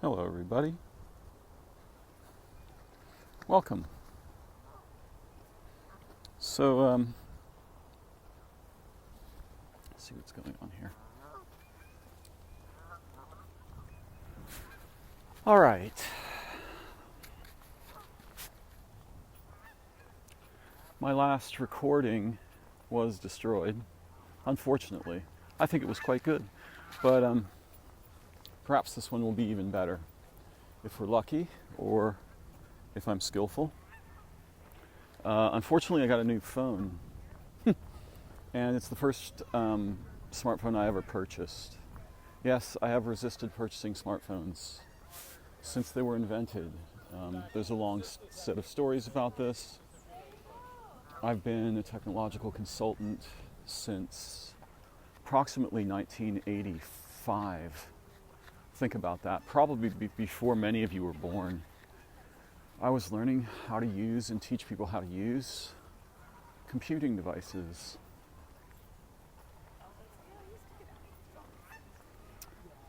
Hello, everybody. Welcome. So, let's see what's going on here. All right. My last recording was destroyed, unfortunately. I think it was quite good, but perhaps this one will be even better if we're lucky or if I'm skillful. Unfortunately, I got a new phone, and it's the first smartphone I ever purchased. Yes, I have resisted purchasing smartphones since they were invented. There's a long set of stories about this. I've been a technological consultant since approximately 1985. Think about that. Probably before many of you were born. I was learning how to use and teach people how to use computing devices.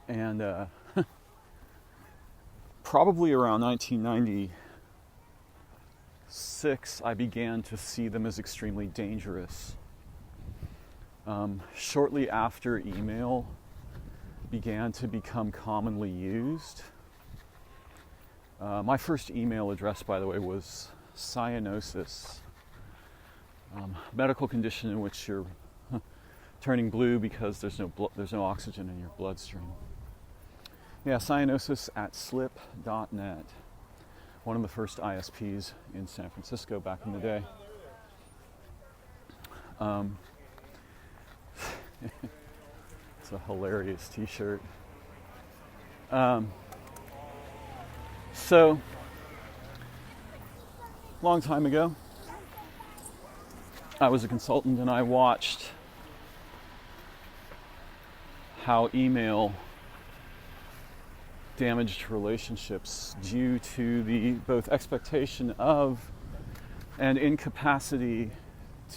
And probably around 1996, I began to see them as extremely dangerous. Shortly after email began to become commonly used, my first email address, by the way, was cyanosis, medical condition in which you're turning blue because there's no oxygen in your bloodstream. Yeah, cyanosis at slip.net, one of the first ISPs in San Francisco back in the day. It's a hilarious t-shirt. So, long time ago, I was a consultant and I watched how email damaged relationships due to the both expectation of and incapacity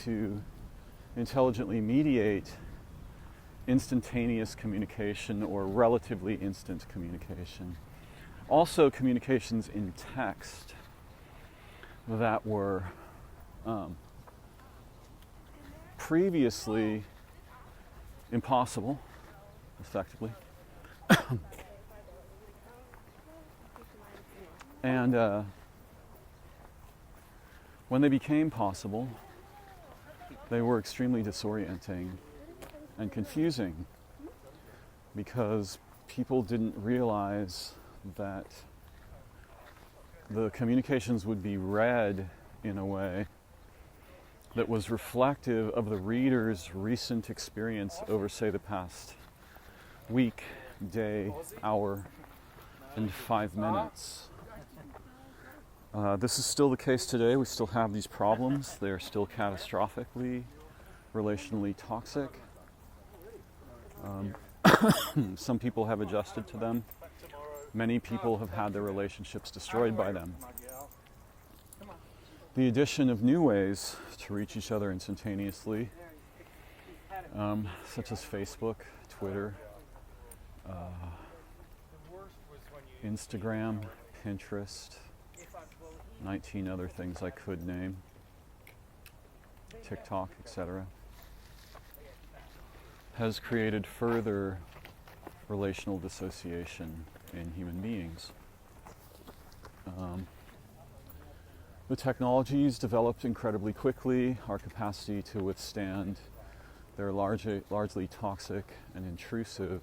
to intelligently mediate instantaneous communication or relatively instant communication. Also communications in text that were previously impossible, effectively. And when they became possible, they were extremely disorienting and confusing because people didn't realize that the communications would be read in a way that was reflective of the reader's recent experience over, say, the past week, day, hour, and 5 minutes. This is still the case today. We still have these problems. They are still catastrophically, relationally toxic. Some people have adjusted to them. Many people have had their relationships destroyed by them. The addition of new ways to reach each other instantaneously, such as Facebook, Twitter, Instagram, Pinterest, 19 other things I could name, TikTok, etc., has created further relational dissociation in human beings. The technologies developed incredibly quickly. Our capacity to withstand their largely toxic and intrusive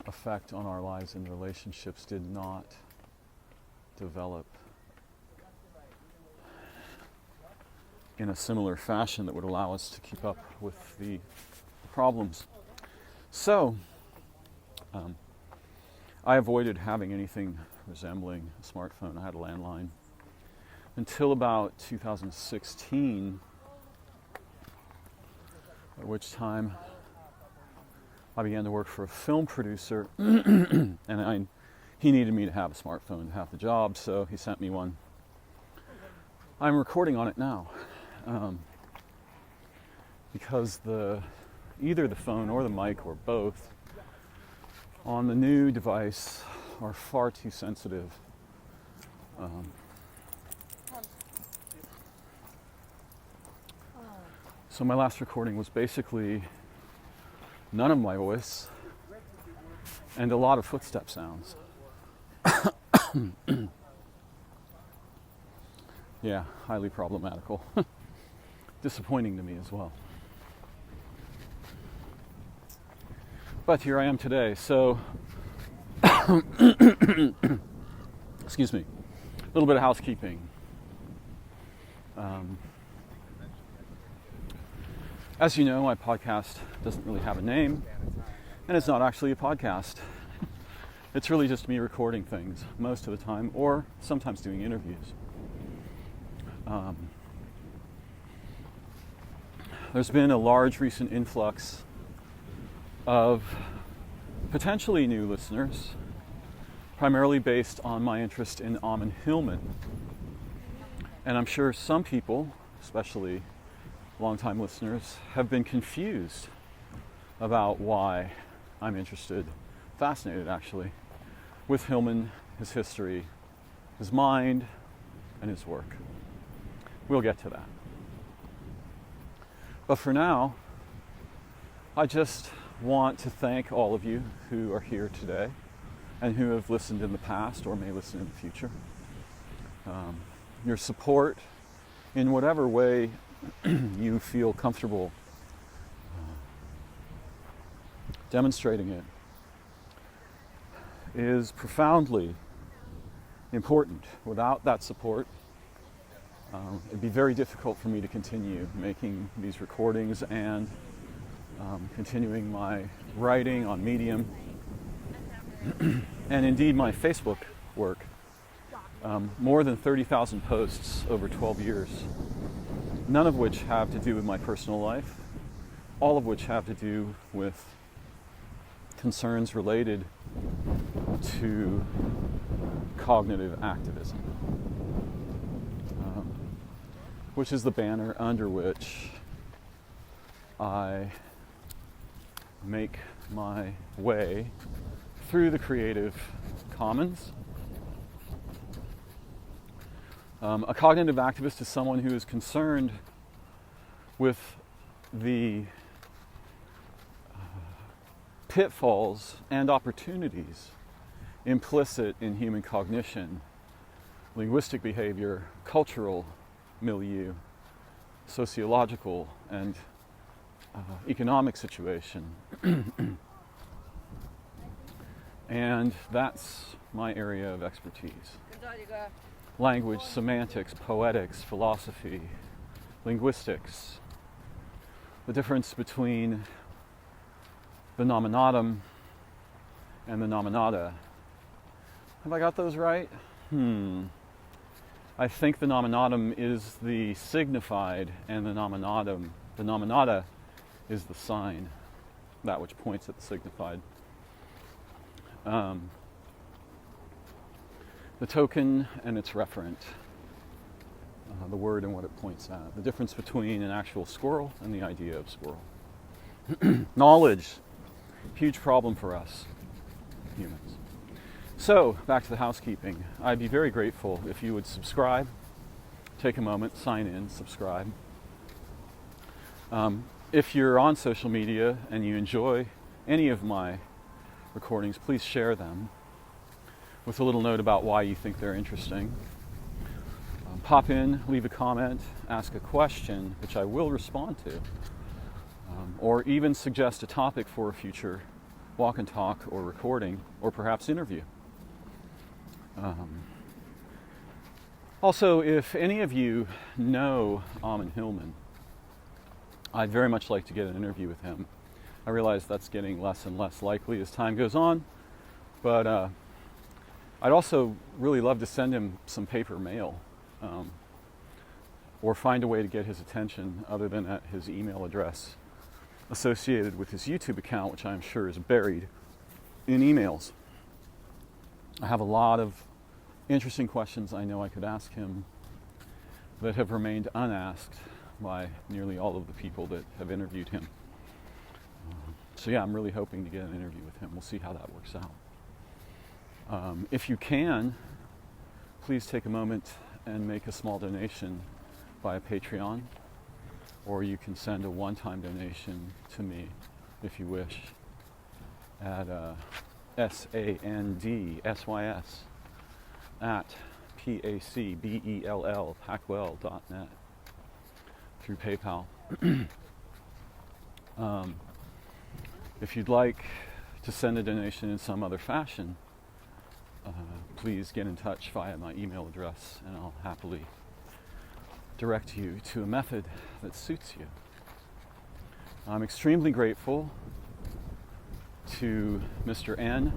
effect on our lives and relationships did not develop in a similar fashion that would allow us to keep up with the problems. So, I avoided having anything resembling a smartphone. I had a landline until about 2016, at which time I began to work for a film producer, and he needed me to have a smartphone to have the job, so he sent me one. I'm recording on it now, because the either the phone or the mic or both on the new device are far too sensitive. So my last recording was basically none of my voice and a lot of footstep sounds. Yeah, highly problematical. Disappointing to me as well. But here I am today, so excuse me, a little bit of housekeeping. As you know, my podcast doesn't really have a name, and it's not actually a podcast. It's really just me recording things most of the time, or sometimes doing interviews. There's been a large recent influx of potentially new listeners, primarily based on my interest in Ammon Hillman. And I'm sure some people, especially longtime listeners, have been confused about why I'm interested, fascinated actually, with Hillman, his history, his mind, and his work. We'll get to that. But for now, I just want to thank all of you who are here today and who have listened in the past or may listen in the future. Your support in whatever way you feel comfortable demonstrating it is profoundly important. Without that support, it'd be very difficult for me to continue making these recordings and continuing my writing on Medium and indeed my Facebook work. More than 30,000 posts over 12 years, none of which have to do with my personal life, all of which have to do with concerns related to cognitive activism, which is the banner under which I make my way through the Creative Commons. A cognitive activist is someone who is concerned with the pitfalls and opportunities implicit in human cognition, linguistic behavior, cultural milieu, sociological and economic situation. And that's my area of expertise. Language, semantics, poetics, philosophy, linguistics, the difference between the nominatum and the nominata. Have I got those right? I think the nominatum is the signified and the nominata is the sign, that which points at the signified. The token and its referent, the word and what it points at. The difference between an actual squirrel and the idea of squirrel. Knowledge, huge problem for us humans. So, back to the housekeeping. I'd be very grateful if you would subscribe, take a moment, sign in, subscribe. If you're on social media and you enjoy any of my recordings, please share them with a little note about why you think they're interesting. Pop in, leave a comment, ask a question, which I will respond to, or even suggest a topic for a future walk and talk or recording, or perhaps interview. Also, if any of you know Ammon Hillman, I'd very much like to get an interview with him. I realize that's getting less and less likely as time goes on, but I'd also really love to send him some paper mail, or find a way to get his attention other than at his email address associated with his YouTube account, which I'm sure is buried in emails. I have a lot of interesting questions I know I could ask him that have remained unasked by nearly all of the people that have interviewed him. So yeah, I'm really hoping to get an interview with him. We'll see how that works out. If you can, please take a moment and make a small donation via Patreon, or you can send a one-time donation to me if you wish at SANDSYS at PACBELL pacwell.net through PayPal. If you'd like to send a donation in some other fashion, please get in touch via my email address, and I'll happily direct you to a method that suits you. I'm extremely grateful to Mr. N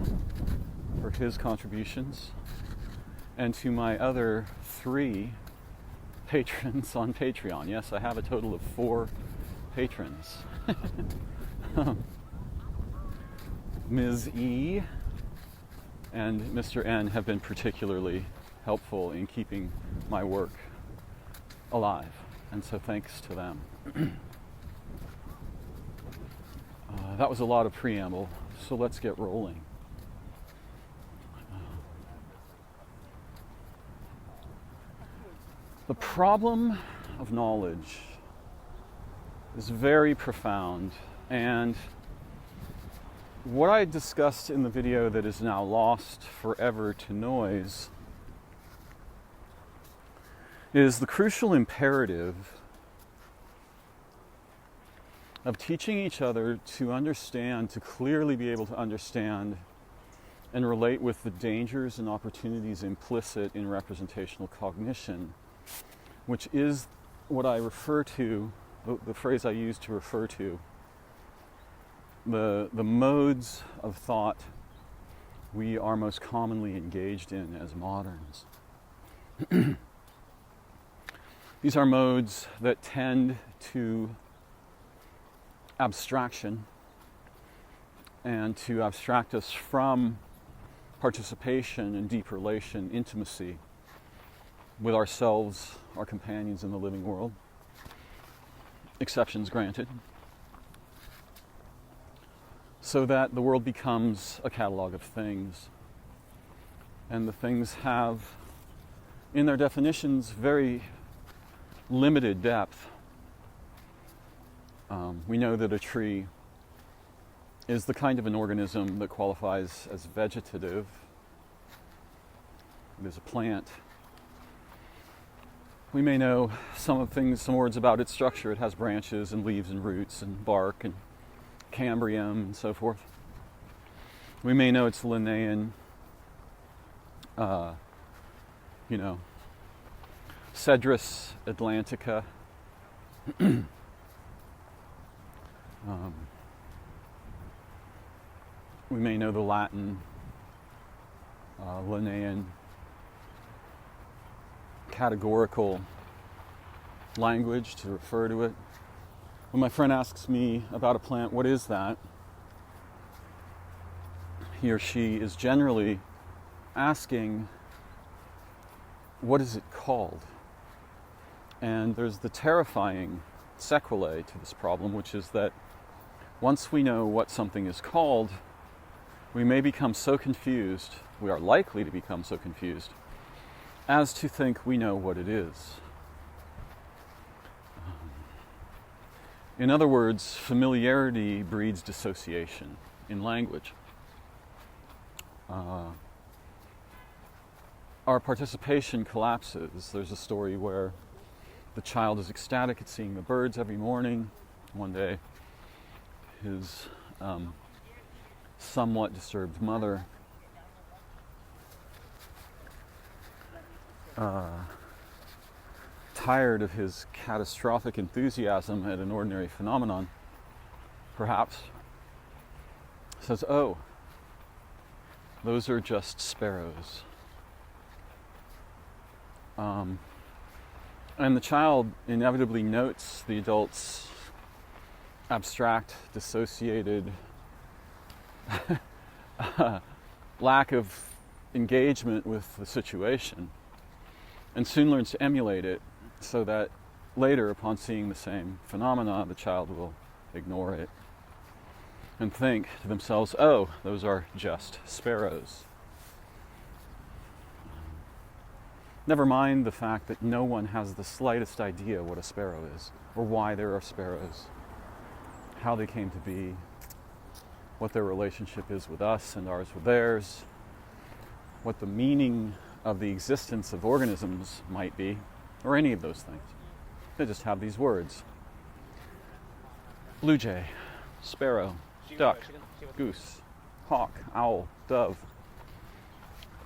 for his contributions, and to my other 3 patrons on Patreon. Yes, I have a total of 4 patrons. Ms. E and Mr. N have been particularly helpful in keeping my work alive, and so thanks to them. That was a lot of preamble, so let's get rolling. The problem of knowledge is very profound, and what I discussed in the video that is now lost forever to noise is the crucial imperative of teaching each other to understand, to clearly be able to understand and relate with the dangers and opportunities implicit in representational cognition, which is what I refer to, the phrase I use to refer to the modes of thought we are most commonly engaged in as moderns. These are modes that tend to abstraction, and to abstract us from participation in deep relation, intimacy with ourselves, our companions in the living world. Exceptions granted. So that the world becomes a catalog of things. And the things have, in their definitions, very limited depth. We know that a tree is the kind of an organism that qualifies as vegetative. It is a plant. We may know some words about its structure. It has branches and leaves and roots and bark and cambrium and so forth. We may know it's Linnaean, Cedrus atlantica. We may know the Latin, Linnaean, categorical language to refer to it. When my friend asks me about a plant, what is that? He or she is generally asking, what is it called? And there's the terrifying sequelae to this problem, which is that once we know what something is called, we may become so confused, we are likely to become so confused, as to think we know what it is. In other words, familiarity breeds dissociation in language. Our participation collapses. There's a story where the child is ecstatic at seeing the birds every morning. One day, his somewhat disturbed mother tired of his catastrophic enthusiasm at an ordinary phenomenon, perhaps, says, "Oh, those are just sparrows." And the child inevitably notes the adult's abstract, dissociated lack of engagement with the situation, and soon learns to emulate it, so that later, upon seeing the same phenomena, the child will ignore it. and think to themselves, oh, those are just sparrows. Never mind the fact that no one has the slightest idea what a sparrow is, or why there are sparrows, how they came to be, what their relationship is with us and ours with theirs, what the meaning of the existence of organisms might be, or any of those things. They just have these words. Blue jay, sparrow, duck, goose, hawk, owl, dove,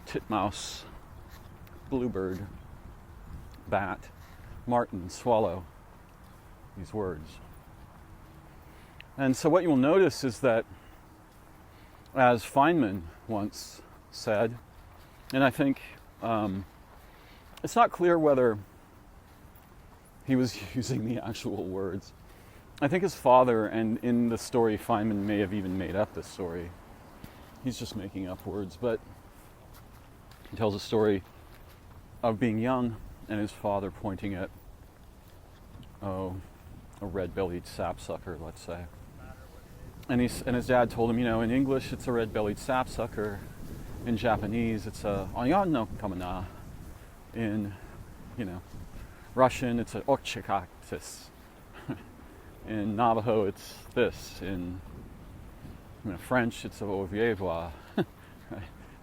titmouse, bluebird, bat, martin, swallow, these words. And so what you'll notice is that, as Feynman once said, and I think it's not clear whether he was using the actual words. I think his father, and in the story, Feynman may have even made up this story. He's just making up words, but he tells a story of being young and his father pointing at, a red-bellied sapsucker, let's say. And his dad told him, in English it's a red-bellied sapsucker. In Japanese it's a onyon no kamana. In, Russian it's a ochikaktis. In Navajo it's this. In French it's a ovievois.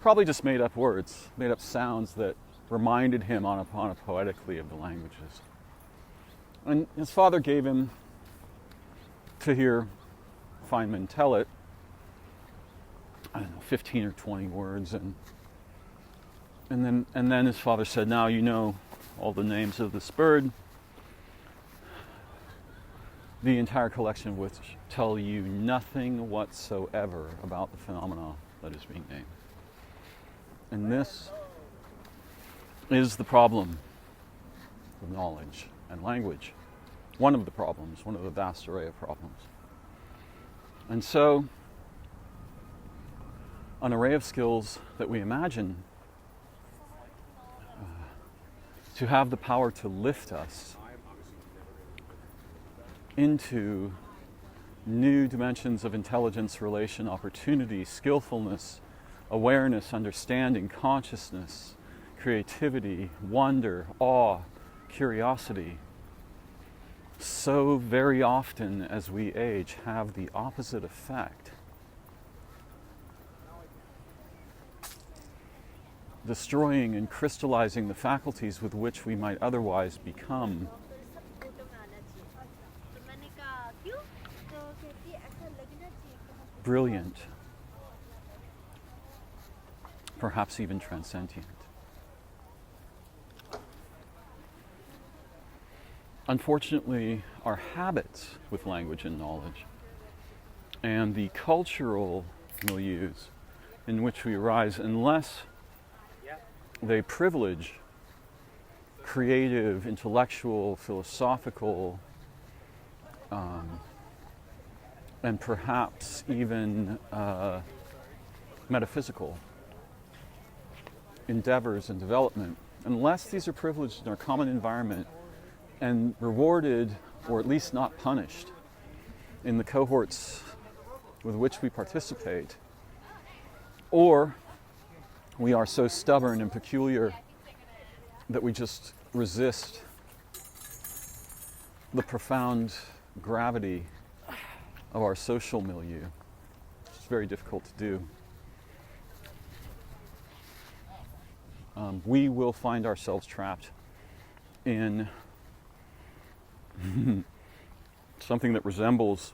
Probably just made up words, made up sounds that reminded him poetically of the languages. And his father gave him to hear Feynman tell it, 15 or 20 words, and then his father said, now you know all the names of this bird, the entire collection of which tell you nothing whatsoever about the phenomena that is being named. And this is the problem of knowledge and language. One of the problems, one of the vast array of problems. And so, an array of skills that we imagine to have the power to lift us into new dimensions of intelligence, relation, opportunity, skillfulness, awareness, understanding, consciousness, creativity, wonder, awe, curiosity, so very often as we age have the opposite effect. Destroying and crystallizing the faculties with which we might otherwise become brilliant, perhaps even transcendent. Unfortunately, our habits with language and knowledge and the cultural milieus in which we arise, unless they privilege creative, intellectual, philosophical, and perhaps even metaphysical endeavors and development, unless these are privileged in our common environment and rewarded, or at least not punished, in the cohorts with which we participate, or we are so stubborn and peculiar that we just resist the profound gravity of our social milieu. It's very difficult to do. We will find ourselves trapped in something that resembles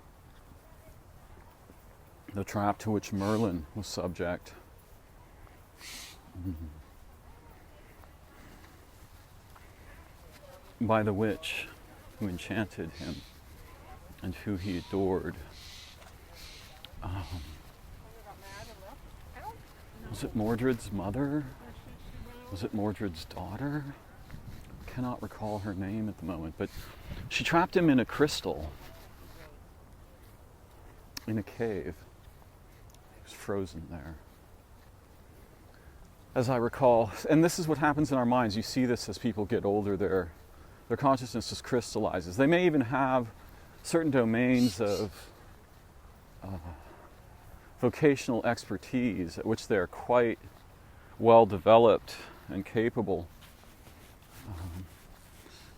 the trap to which Merlin was subject. By the witch who enchanted him and who he adored. Was it Mordred's mother? Was it Mordred's daughter? I cannot recall her name at the moment, but she trapped him in a crystal in a cave. He was frozen there. As I recall, and this is what happens in our minds, you see this as people get older, their consciousness just crystallizes. They may even have certain domains of vocational expertise at which they're quite well developed and capable,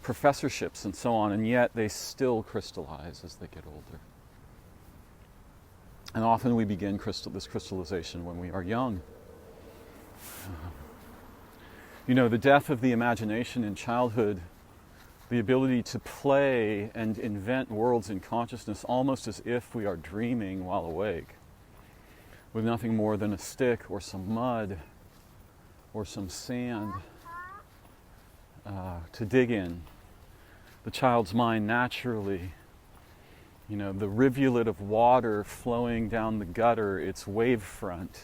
professorships and so on, and yet they still crystallize as they get older. And often we begin this crystallization when we are young. The death of the imagination in childhood, the ability to play and invent worlds in consciousness almost as if we are dreaming while awake, with nothing more than a stick or some mud or some sand to dig in. The child's mind naturally, the rivulet of water flowing down the gutter, its wavefront,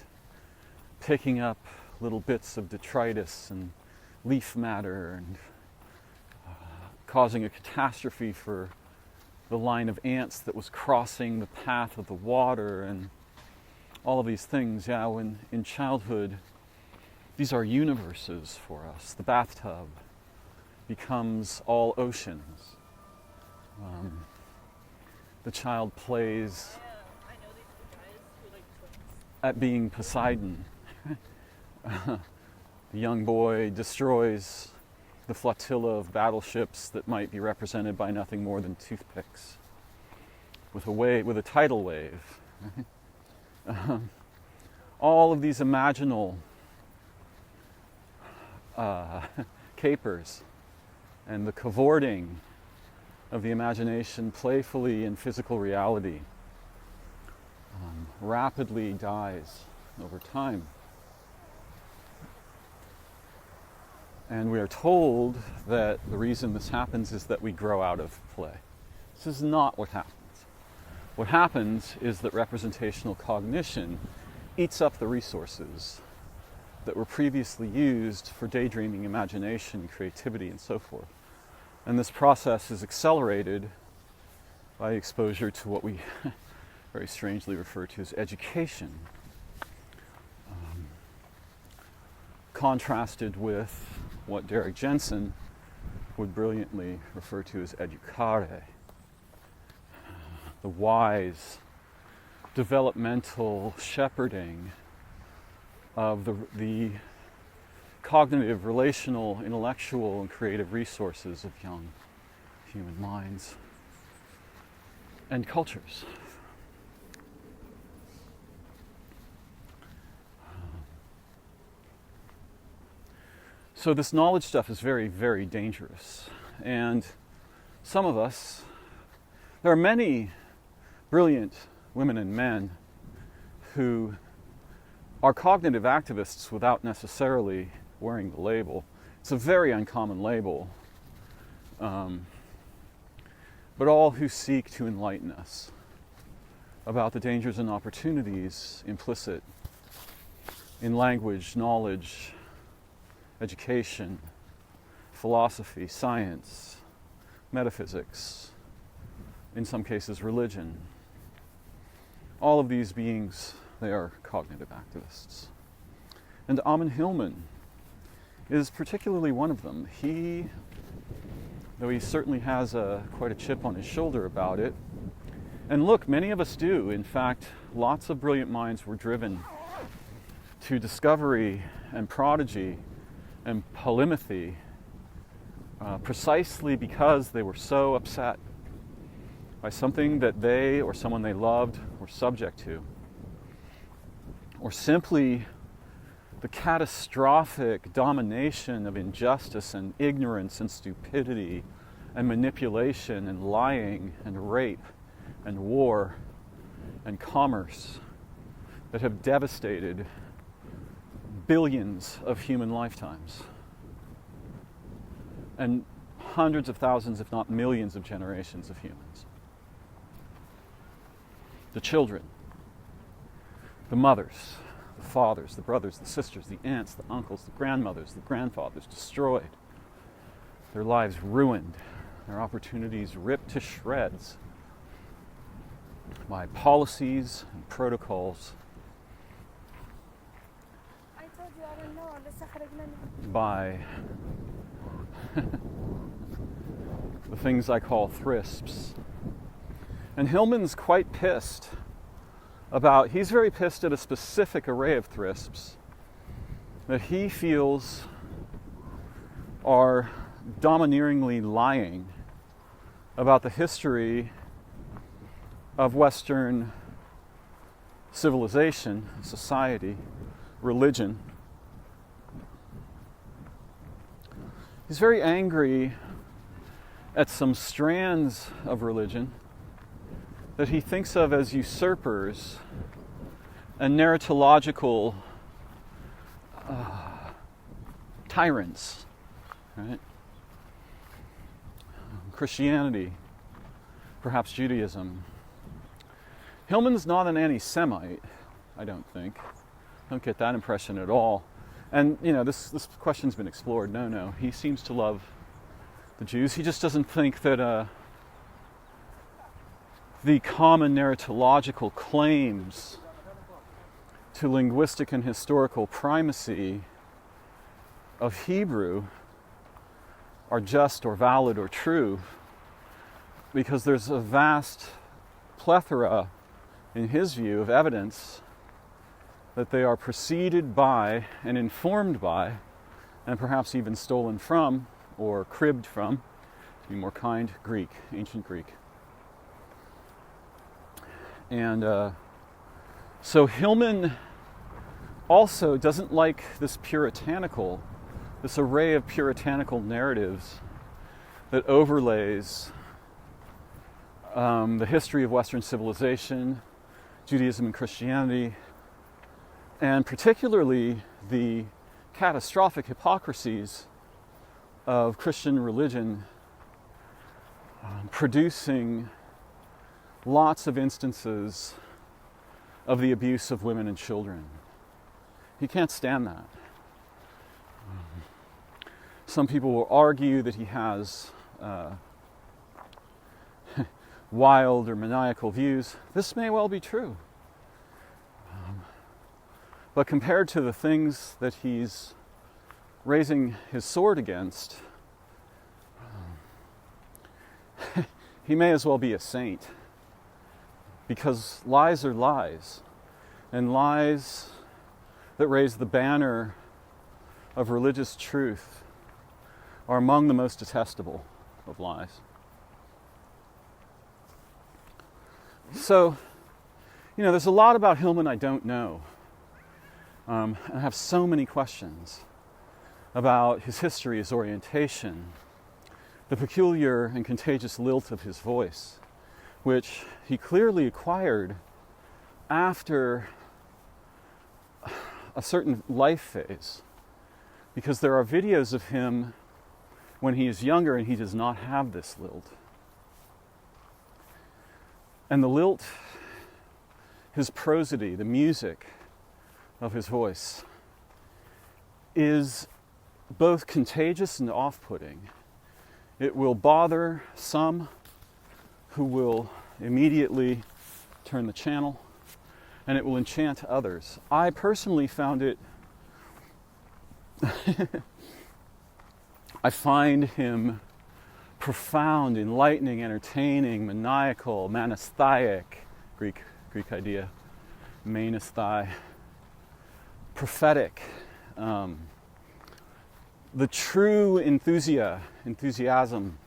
picking up little bits of detritus and leaf matter and causing a catastrophe for the line of ants that was crossing the path of the water, and all of these things. When in childhood, these are universes for us. The bathtub becomes all oceans. The child plays at being Poseidon. The young boy destroys the flotilla of battleships that might be represented by nothing more than toothpicks, with a tidal wave. All of these imaginal capers and the cavorting of the imagination playfully in physical reality rapidly dies over time. And we are told that the reason this happens is that we grow out of play. This is not what happens. What happens is that representational cognition eats up the resources that were previously used for daydreaming, imagination, creativity, and so forth. And this process is accelerated by exposure to what we very strangely refer to as education, contrasted with what Derek Jensen would brilliantly refer to as educare, the wise, developmental shepherding of the cognitive, relational, intellectual, and creative resources of young human minds and cultures. So this knowledge stuff is very, very dangerous. And some of us, there are many brilliant women and men who are cognitive activists without necessarily wearing the label. It's a very uncommon label. But all who seek to enlighten us about the dangers and opportunities implicit in language, knowledge, education, philosophy, science, metaphysics, in some cases religion. All of these beings, they are cognitive activists. And Ammon Hillman is particularly one of them. He, though he certainly has quite a chip on his shoulder about it, and look, many of us do. In fact, lots of brilliant minds were driven to discovery and prodigy and polymathy precisely because they were so upset by something that they or someone they loved were subject to, or simply the catastrophic domination of injustice and ignorance and stupidity and manipulation and lying and rape and war and commerce that have devastated billions of human lifetimes and hundreds of thousands, if not millions, of generations of humans. The children, the mothers, the fathers, the brothers, the sisters, the aunts, the uncles, the grandmothers, the grandfathers destroyed, their lives ruined, their opportunities ripped to shreds by policies and protocols, by the things I call thrisps. And Hillman's quite pissed about, he's very pissed at a specific array of thrisps that he feels are domineeringly lying about the history of Western civilization, society, religion. He's very angry at some strands of religion that he thinks of as usurpers and narratological tyrants, right? Christianity, perhaps Judaism. Hillman's not an anti-Semite, I don't think. I don't get that impression at all. And, you know, this question's been explored. No, he seems to love the Jews. He just doesn't think that the common narratological claims to linguistic and historical primacy of Hebrew are just or valid or true, because there's a vast plethora, in his view, of evidence that they are preceded by and informed by, and perhaps even stolen from, or cribbed from, to be more kind, Greek, ancient Greek. And so Hillman also doesn't like this array of puritanical narratives that overlays the history of Western civilization, Judaism and Christianity, and particularly the catastrophic hypocrisies of Christian religion, producing lots of instances of the abuse of women and children. He can't stand that. Some people will argue that he has wild or maniacal views. This may well be true. But compared to the things that he's raising his sword against, he may as well be a saint. Because lies are lies. And lies that raise the banner of religious truth are among the most detestable of lies. So, you know, there's a lot about Hillman I don't know. And I have so many questions about his history, his orientation, the peculiar and contagious lilt of his voice, which he clearly acquired after a certain life phase. Because there are videos of him when he is younger and he does not have this lilt. And the lilt, his prosody, the music of his voice, is both contagious and off-putting. It will bother some who will immediately turn the channel, and it will enchant others. I personally found it I find him profound, enlightening, entertaining, maniacal, manasthaic, Greek idea, manasthai, prophetic, the true enthusiasm,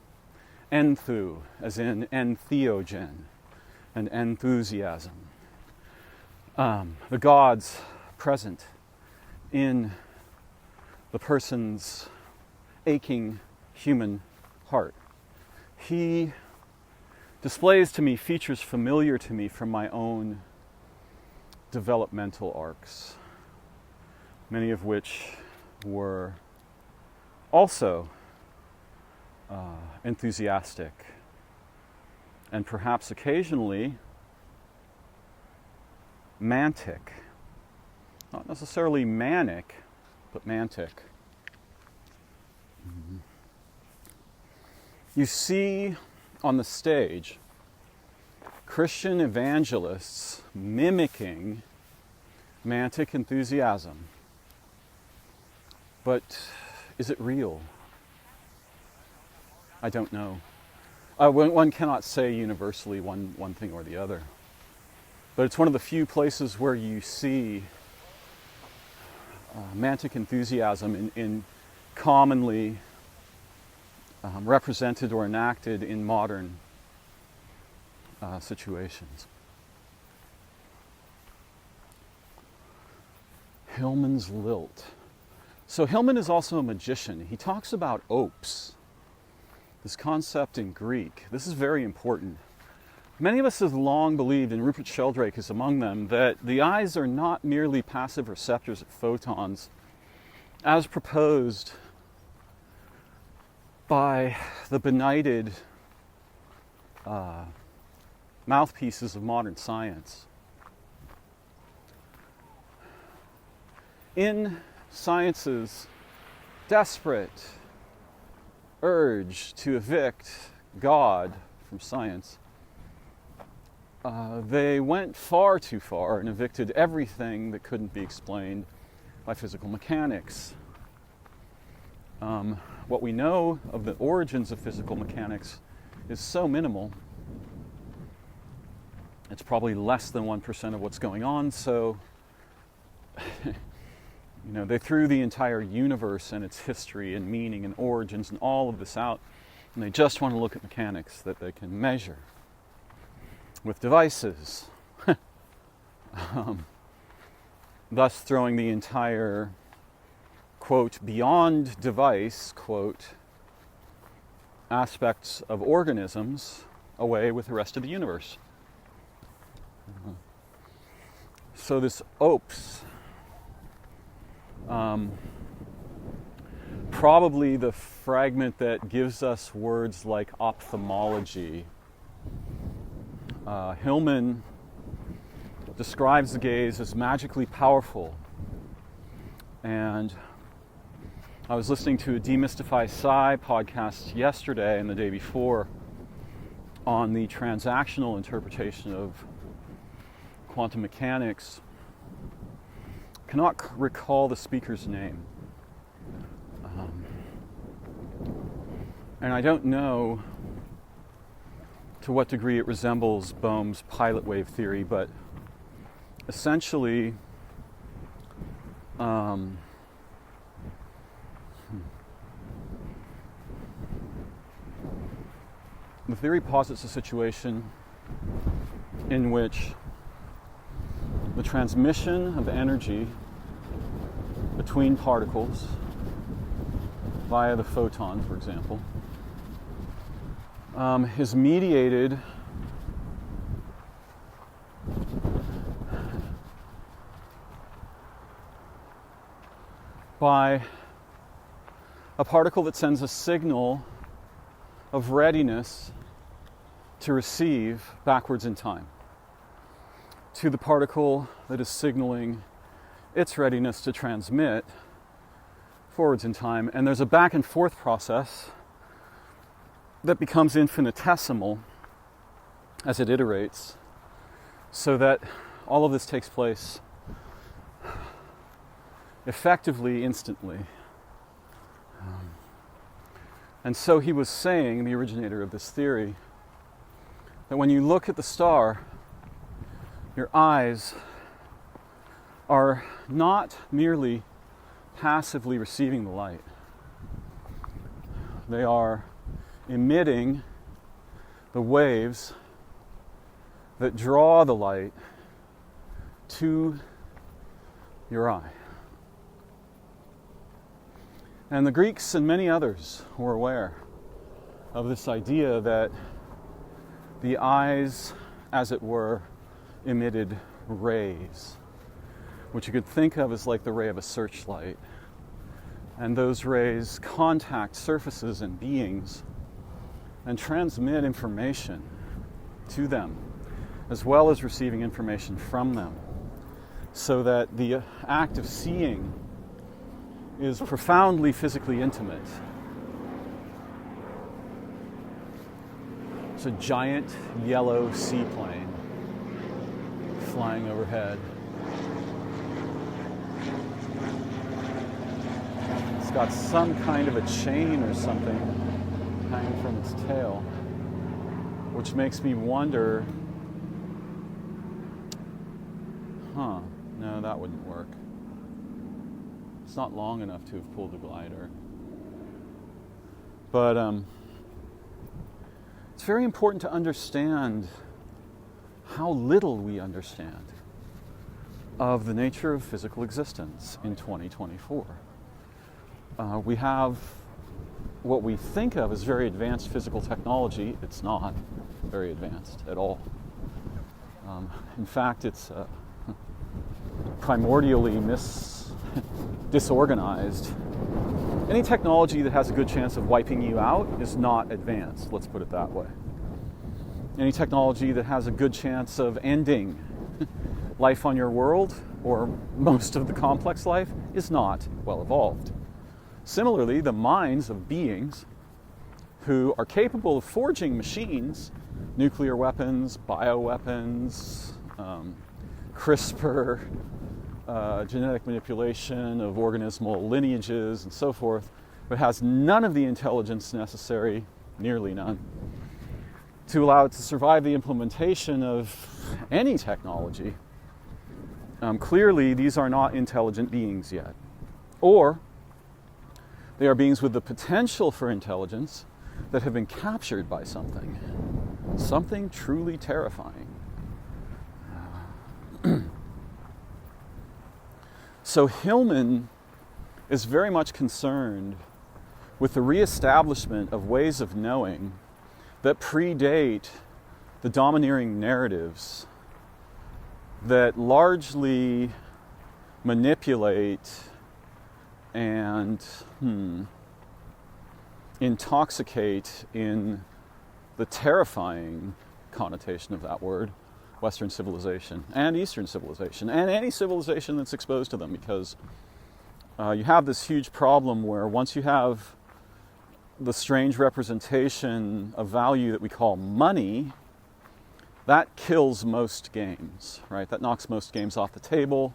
enthu, as in entheogen, and enthusiasm. The gods present in the person's aching human heart. He displays to me features familiar to me from my own developmental arcs, many of which were also enthusiastic and perhaps occasionally mantic. Not necessarily manic, but mantic. Mm-hmm. You see on the stage Christian evangelists mimicking mantic enthusiasm. But is it real? I don't know. One cannot say universally one thing or the other. But it's one of the few places where you see romantic enthusiasm in commonly represented or enacted in modern situations. Hillman's lilt. So Hillman is also a magician. He talks about opes, this concept in Greek. This is very important. Many of us have long believed, and Rupert Sheldrake is among them, that the eyes are not merely passive receptors of photons, as proposed by the benighted mouthpieces of modern science. In science's desperate urge to evict God from science, they went far too far and evicted everything that couldn't be explained by physical mechanics. What we know of the origins of physical mechanics is so minimal. It's probably less than 1% of what's going on, so they threw the entire universe and its history and meaning and origins and all of this out, and they just want to look at mechanics that they can measure with devices. Thus throwing the entire, quote, beyond device, quote, aspects of organisms away with the rest of the universe. So this opes, probably the fragment that gives us words like ophthalmology. Hillman describes the gaze as magically powerful. And I was listening to a Demystify Psi podcast yesterday and the day before on the transactional interpretation of quantum mechanics. Cannot recall the speaker's name. And I don't know to what degree it resembles Bohm's pilot wave theory, but essentially the theory posits a situation in which the transmission of energy between particles via the photon, for example, is mediated by a particle that sends a signal of readiness to receive backwards in time to the particle that is signaling its readiness to transmit forwards in time. And there's a back and forth process that becomes infinitesimal as it iterates, so that all of this takes place effectively instantly. And so he was saying, the originator of this theory, that when you look at the star, your eyes are not merely passively receiving the light. They are emitting the waves that draw the light to your eye. And the Greeks and many others were aware of this idea that the eyes, as it were, emitted rays, which you could think of as like the ray of a searchlight. And those rays contact surfaces and beings and transmit information to them, as well as receiving information from them, so that the act of seeing is profoundly physically intimate. It's a giant yellow seaplane flying overhead. It's got some kind of a chain or something hanging from its tail, which makes me wonder no, that wouldn't work. It's not long enough to have pulled a glider. But it's very important to understand how little we understand of the nature of physical existence in 2024. We have what we think of as very advanced physical technology. It's not very advanced at all. In fact, it's primordially disorganized. Any technology that has a good chance of wiping you out is not advanced, let's put it that way. Any technology that has a good chance of ending life on your world, or most of the complex life, is not well evolved. Similarly, the minds of beings who are capable of forging machines, nuclear weapons, bioweapons, CRISPR, genetic manipulation of organismal lineages and so forth, but has none of the intelligence necessary, nearly none, to allow it to survive the implementation of any technology. Clearly, these are not intelligent beings yet. Or they are beings with the potential for intelligence that have been captured by something truly terrifying. So Hillman is very much concerned with the reestablishment of ways of knowing that predate the domineering narratives that largely manipulate and intoxicate, in the terrifying connotation of that word, Western civilization and Eastern civilization, and any civilization that's exposed to them, because you have this huge problem where once you have the strange representation of value that we call money, that kills most games, right? That knocks most games off the table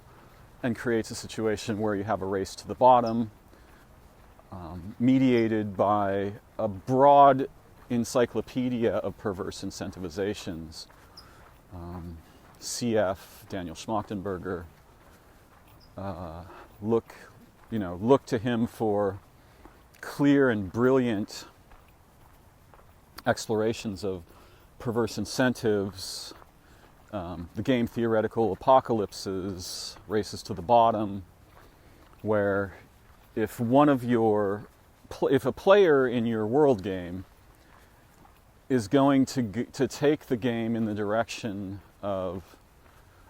and creates a situation where you have a race to the bottom, mediated by a broad encyclopedia of perverse incentivizations. CF, Daniel Schmachtenberger, look to him for clear and brilliant explorations of perverse incentives, the game theoretical apocalypses, races to the bottom, where if a player in your world game is going to take the game in the direction of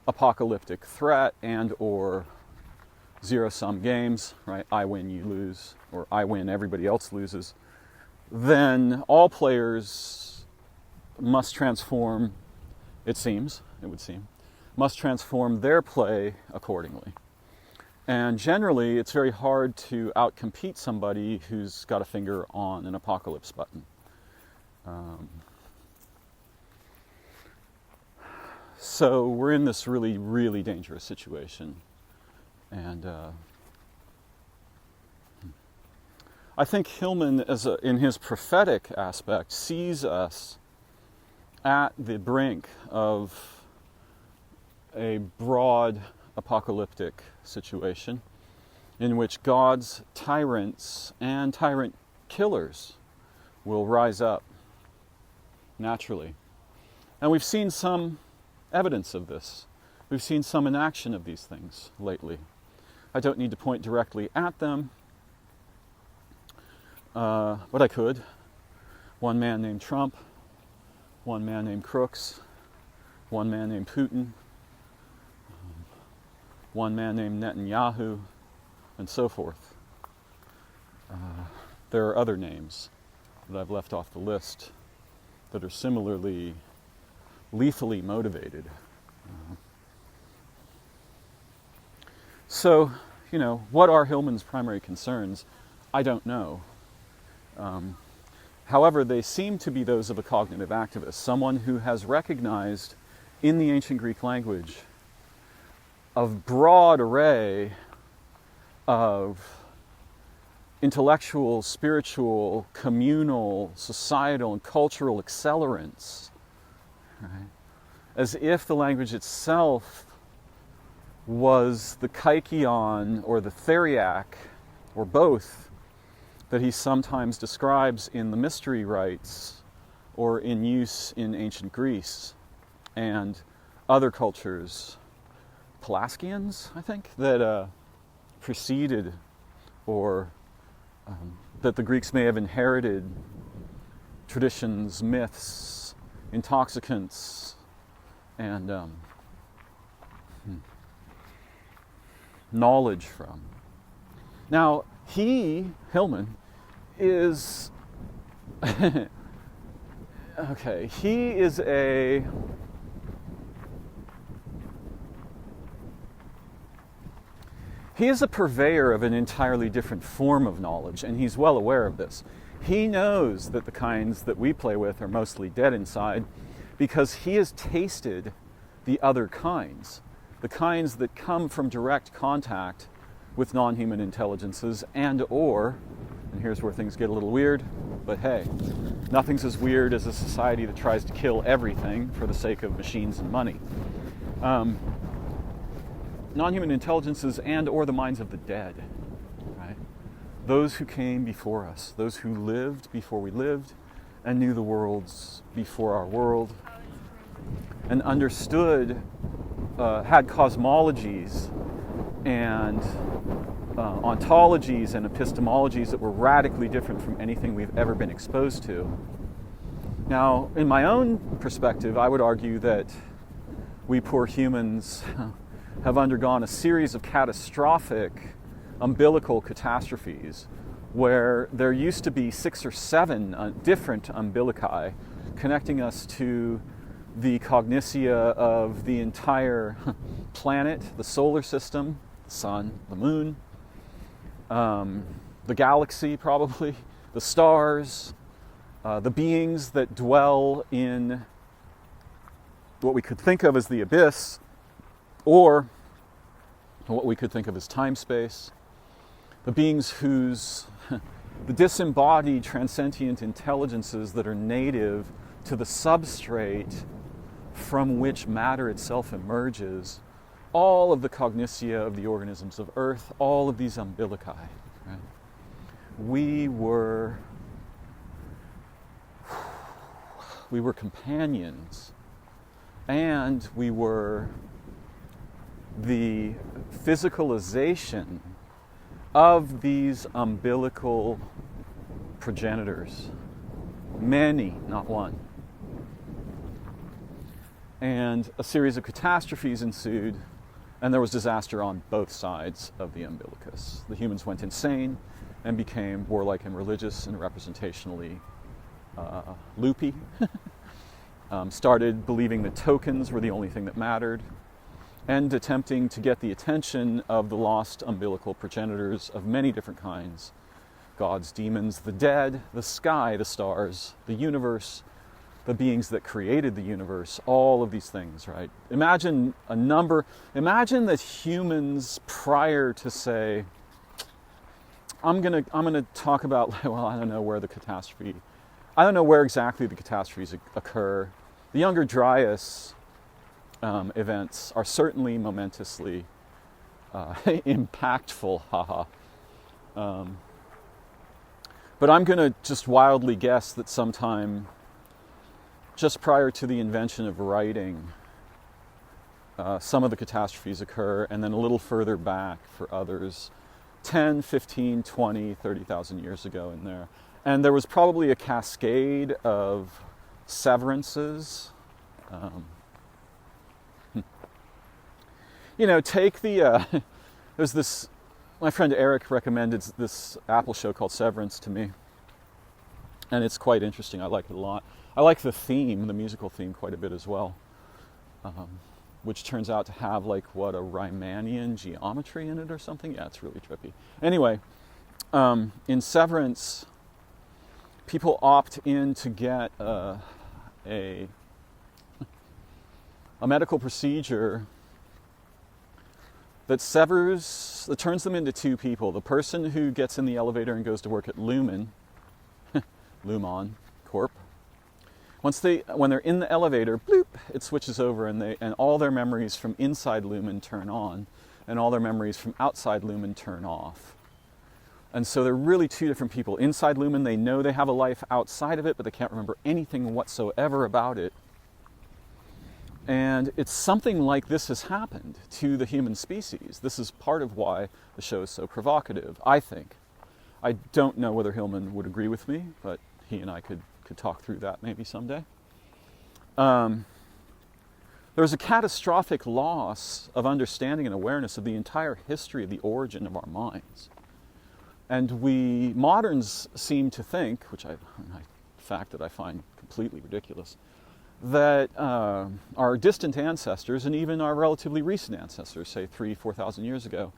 apocalyptic threat and or zero-sum games, right? I win, you lose, or I win, everybody else loses, then all players must transform, it would seem, must transform their play accordingly. And generally, it's very hard to outcompete somebody who's got a finger on an apocalypse button. So we're in this really, really dangerous situation. And I think Hillman, in his prophetic aspect, sees us at the brink of a broad apocalyptic situation in which God's tyrants and tyrant killers will rise up naturally. And we've seen some evidence of this. We've seen some enaction of these things lately. I don't need to point directly at them, but I could. One man named Trump, one man named Crooks, one man named Putin, one man named Netanyahu, and so forth. There are other names that I've left off the list that are similarly lethally motivated. So, what are Hillman's primary concerns? I don't know. However, they seem to be those of a cognitive activist, someone who has recognized in the ancient Greek language a broad array of intellectual, spiritual, communal, societal, and cultural accelerants, right? As if the language itself was the kaikion or the theriac, or both, that he sometimes describes in the mystery rites or in use in ancient Greece and other cultures, Pelasgians, I think, that preceded or that the Greeks may have inherited traditions, myths, intoxicants, and knowledge from. Now, Hillman, is okay, he is a purveyor of an entirely different form of knowledge, and he's well aware of this. He knows that the kinds that we play with are mostly dead inside because he has tasted the other kinds, the kinds that come from direct contact with non-human intelligences and here's where things get a little weird, but hey, nothing's as weird as a society that tries to kill everything for the sake of machines and money. Non-human intelligences and or the minds of the dead, right? Those who came before us, those who lived before we lived and knew the worlds before our world and understood, had cosmologies and ontologies and epistemologies that were radically different from anything we've ever been exposed to. Now, in my own perspective, I would argue that we poor humans have undergone a series of catastrophic umbilical catastrophes where there used to be 6 or 7 different umbilici connecting us to the cognitia of the entire planet, the solar system, the sun, the moon, the galaxy probably, the stars, the beings that dwell in what we could think of as the abyss, or what we could think of as time-space, the beings whose, the disembodied transcendent intelligences that are native to the substrate from which matter itself emerges, all of the cognitia of the organisms of Earth, all of these umbilici. Right? We were companions, and we were the physicalization of these umbilical progenitors. Many, not one. And a series of catastrophes ensued, and there was disaster on both sides of the umbilicus. The humans went insane and became warlike and religious and representationally loopy. Started believing that tokens were the only thing that mattered, and attempting to get the attention of the lost umbilical progenitors of many different kinds. Gods, demons, the dead, the sky, the stars, the universe, the beings that created the universe, all of these things, right? Imagine that humans prior to, say, I'm gonna talk about, well, I don't know where exactly the catastrophes occur. The Younger Dryas events are certainly momentously impactful, haha. But I'm going to just wildly guess that sometime just prior to the invention of writing, some of the catastrophes occur, and then a little further back for others, 10, 15, 20, 30,000 years ago in there. And there was probably a cascade of severances. Take there's this, my friend Eric recommended this Apple show called Severance to me, and it's quite interesting. I like it a lot. I like the theme, the musical theme, quite a bit as well, which turns out to have a Riemannian geometry in it or something. Yeah, it's really trippy. Anyway, in Severance, people opt in to get a medical procedure that turns them into two people. The person who gets in the elevator and goes to work at Lumon Corp, when they're in the elevator, bloop, it switches over, and all their memories from inside Lumen turn on, and all their memories from outside Lumen turn off. And so they're really two different people. Inside Lumen, they know they have a life outside of it, but they can't remember anything whatsoever about it. And it's something like this has happened to the human species. This is part of why the show is so provocative, I think. I don't know whether Hillman would agree with me, but he and I could talk through that maybe someday. There's a catastrophic loss of understanding and awareness of the entire history of the origin of our minds. And we moderns seem to think, which a fact that I find completely ridiculous, that our distant ancestors, and even our relatively recent ancestors, say 3,000 to 4,000 years ago,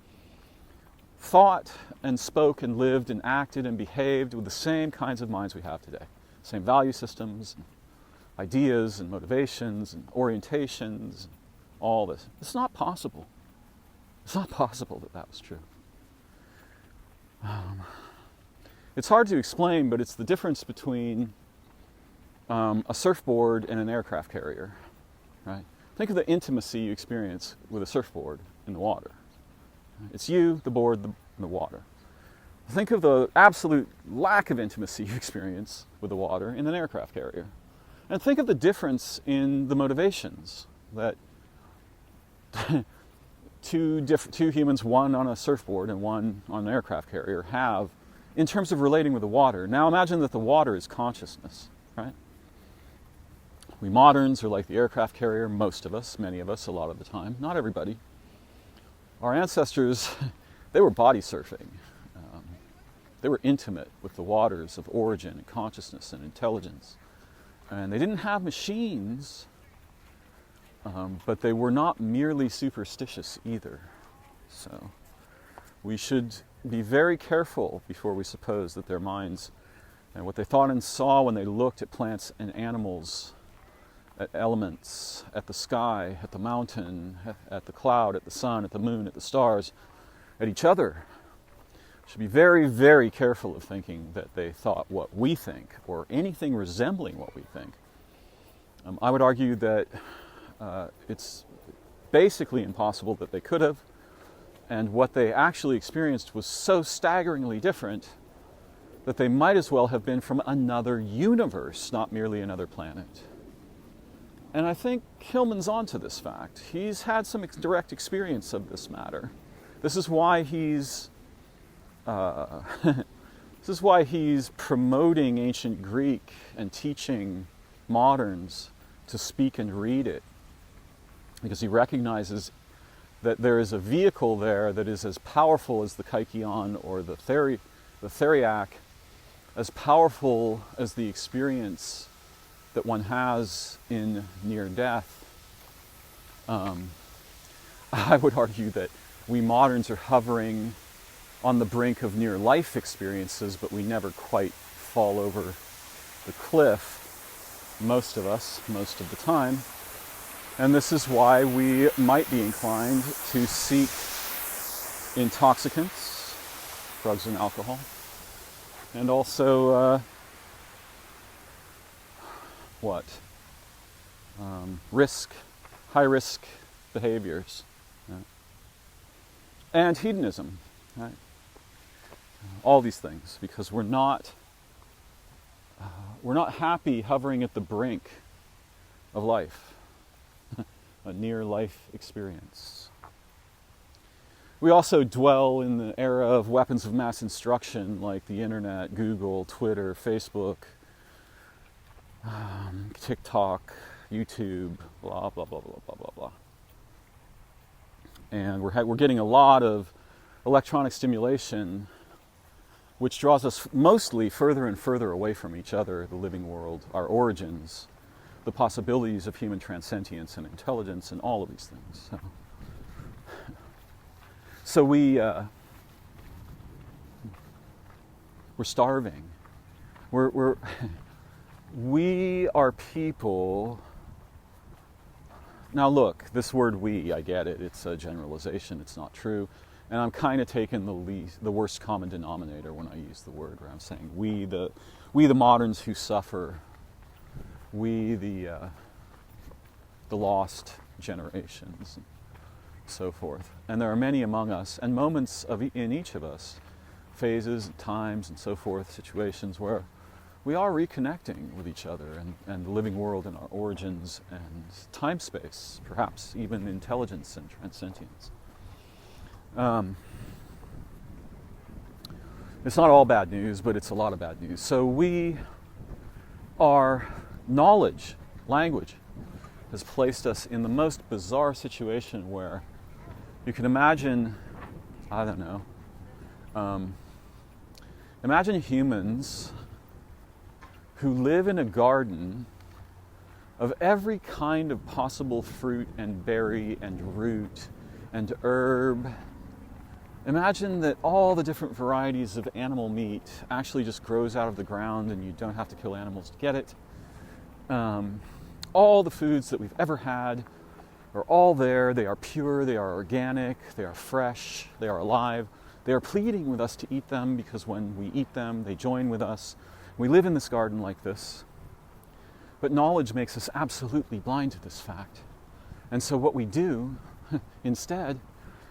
thought and spoke and lived and acted and behaved with the same kinds of minds we have today. Same value systems, and ideas and motivations and orientations, and all this. It's not possible. It's not possible that that was true. It's hard to explain, but it's the difference between a surfboard and an aircraft carrier, right? Think of the intimacy you experience with a surfboard in the water. It's you, the board, the water. Think of the absolute lack of intimacy you experience with the water in an aircraft carrier. And think of the difference in the motivations that two humans, one on a surfboard and one on an aircraft carrier, have in terms of relating with the water. Now imagine that the water is consciousness, right? We moderns are like the aircraft carrier, most of us, many of us, a lot of the time, not everybody. Our ancestors, they were body surfing. They were intimate with the waters of origin and consciousness and intelligence. And they didn't have machines, but they were not merely superstitious either. So we should be very careful before we suppose that their minds and what they thought and saw when they looked at plants and animals, at elements, at the sky, at the mountain, at the cloud, at the sun, at the moon, at the stars, at each other. Should be very, very careful of thinking that they thought what we think, or anything resembling what we think. I would argue that it's basically impossible that they could have, and what they actually experienced was so staggeringly different that they might as well have been from another universe, not merely another planet. And I think Hillman's onto this fact. He's had some direct experience of this matter. This is why he's promoting ancient Greek and teaching moderns to speak and read it, because he recognizes that there is a vehicle there that is as powerful as the kykeon or the theriac, as powerful as the experience that one has in near death. I would argue that we moderns are hovering on the brink of near life experiences, but we never quite fall over the cliff, most of us, most of the time. And this is why we might be inclined to seek intoxicants, drugs and alcohol, and also high-risk behaviors, right? And hedonism, right? All these things, because we're not happy hovering at the brink of life, a near-life experience. We also dwell in the era of weapons of mass instruction like the internet, Google, Twitter, Facebook, TikTok, YouTube, blah, blah, blah, blah, blah, blah, blah. And we're getting a lot of electronic stimulation, which draws us mostly further and further away from each other, the living world, our origins, the possibilities of human transcendence and intelligence, and all of these things. So we're starving. We are people. Now look, this word "we," I get it. It's a generalization. It's not true. And I'm kind of taking the worst common denominator when I use the word, where I'm saying we the moderns who suffer we, the lost generations, and so forth. And there are many among us, and moments in each of us, phases, times, and so forth, situations where we are reconnecting with each other and the living world and our origins and time space, perhaps even intelligence and transsentience. It's not all bad news, but it's a lot of bad news. So our knowledge, language, has placed us in the most bizarre situation where you can imagine, I don't know, imagine humans who live in a garden of every kind of possible fruit and berry and root and herb. Imagine that all the different varieties of animal meat actually just grows out of the ground and you don't have to kill animals to get it. All the foods that we've ever had are all there. They are pure, they are organic, they are fresh, they are alive. They are pleading with us to eat them because when we eat them, they join with us. We live in this garden like this, but knowledge makes us absolutely blind to this fact. And so what we do instead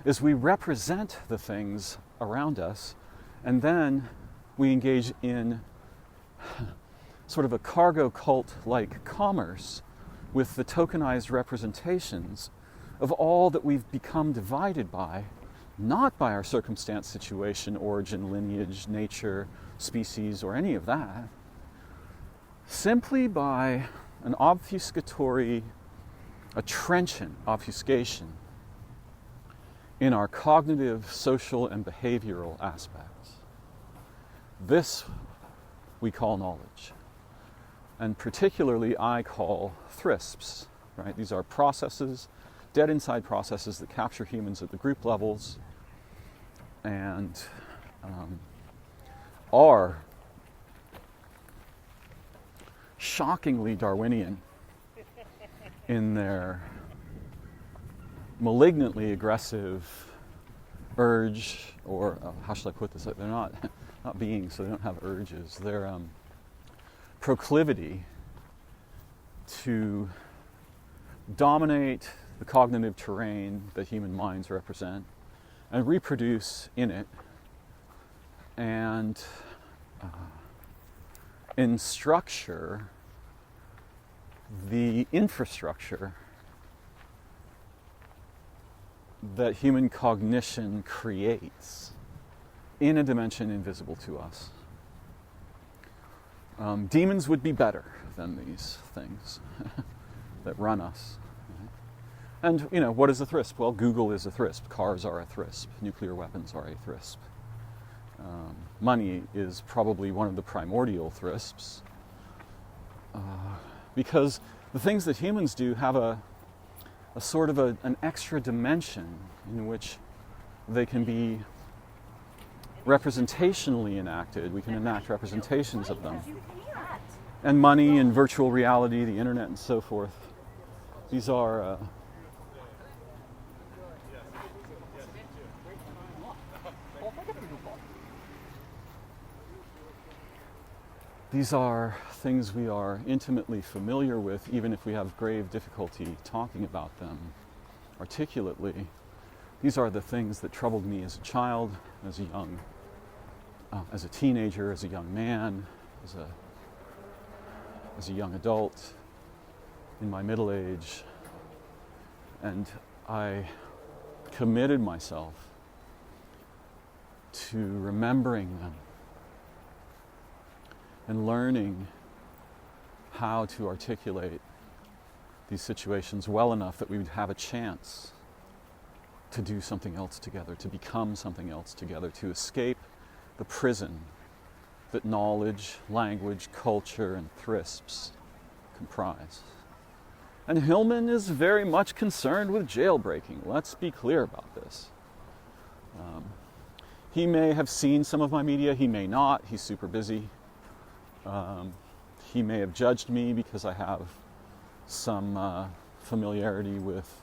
is we represent the things around us, and then we engage in sort of a cargo cult-like commerce with the tokenized representations of all that we've become divided by, not by our circumstance, situation, origin, lineage, nature, species, or any of that, simply by an obfuscatory, a trenchant obfuscation in our cognitive, social, and behavioral aspects. This we call knowledge. And particularly I call thrisps, right? These are processes, dead inside processes that capture humans at the group levels and are shockingly Darwinian in their malignantly aggressive urge, or how should I put this? They're not beings, so they don't have urges. Their proclivity to dominate the cognitive terrain that human minds represent and reproduce in it, and in structure the infrastructure that human cognition creates in a dimension invisible to us. Demons would be better than these things that run us. And, you know, what is a thrisp? Well, Google is a thrisp. Cars are a thrisp. Nuclear weapons are a thrisp. Money is probably one of the primordial thrisps. Because the things that humans do have a sort of an extra dimension in which they can be representationally enacted. We can enact representations of them. And money and virtual reality, the internet and so forth. These are things we are intimately familiar with, even if we have grave difficulty talking about them articulately. These are the things that troubled me as a child, as a teenager, as a young man, as a young adult, in my middle age. And I committed myself to remembering them and learning how to articulate these situations well enough that we would have a chance to do something else together, to become something else together, to escape the prison that knowledge, language, culture, and thrisps comprise. And Hillman is very much concerned with jailbreaking. Let's be clear about this. He may have seen some of my media, he may not, he's super busy. He may have judged me because I have some familiarity with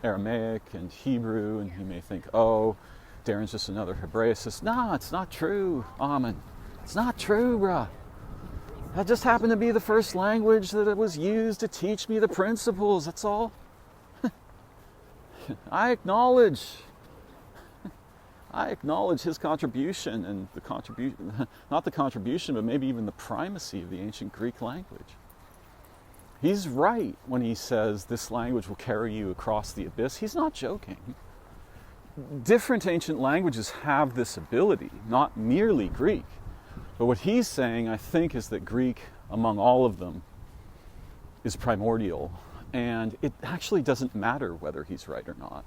Aramaic and Hebrew, and he may think, oh, Darren's just another Hebraicist. No, it's not true, Ammon. It's not true, bruh. That just happened to be the first language that it was used to teach me the principles, that's all. I acknowledge his contribution and the contribution, not the contribution, but maybe even the primacy of the ancient Greek language. He's right when he says this language will carry you across the abyss. He's not joking. Different ancient languages have this ability, not merely Greek. But what he's saying, I think, is that Greek, among all of them, is primordial. And it actually doesn't matter whether he's right or not.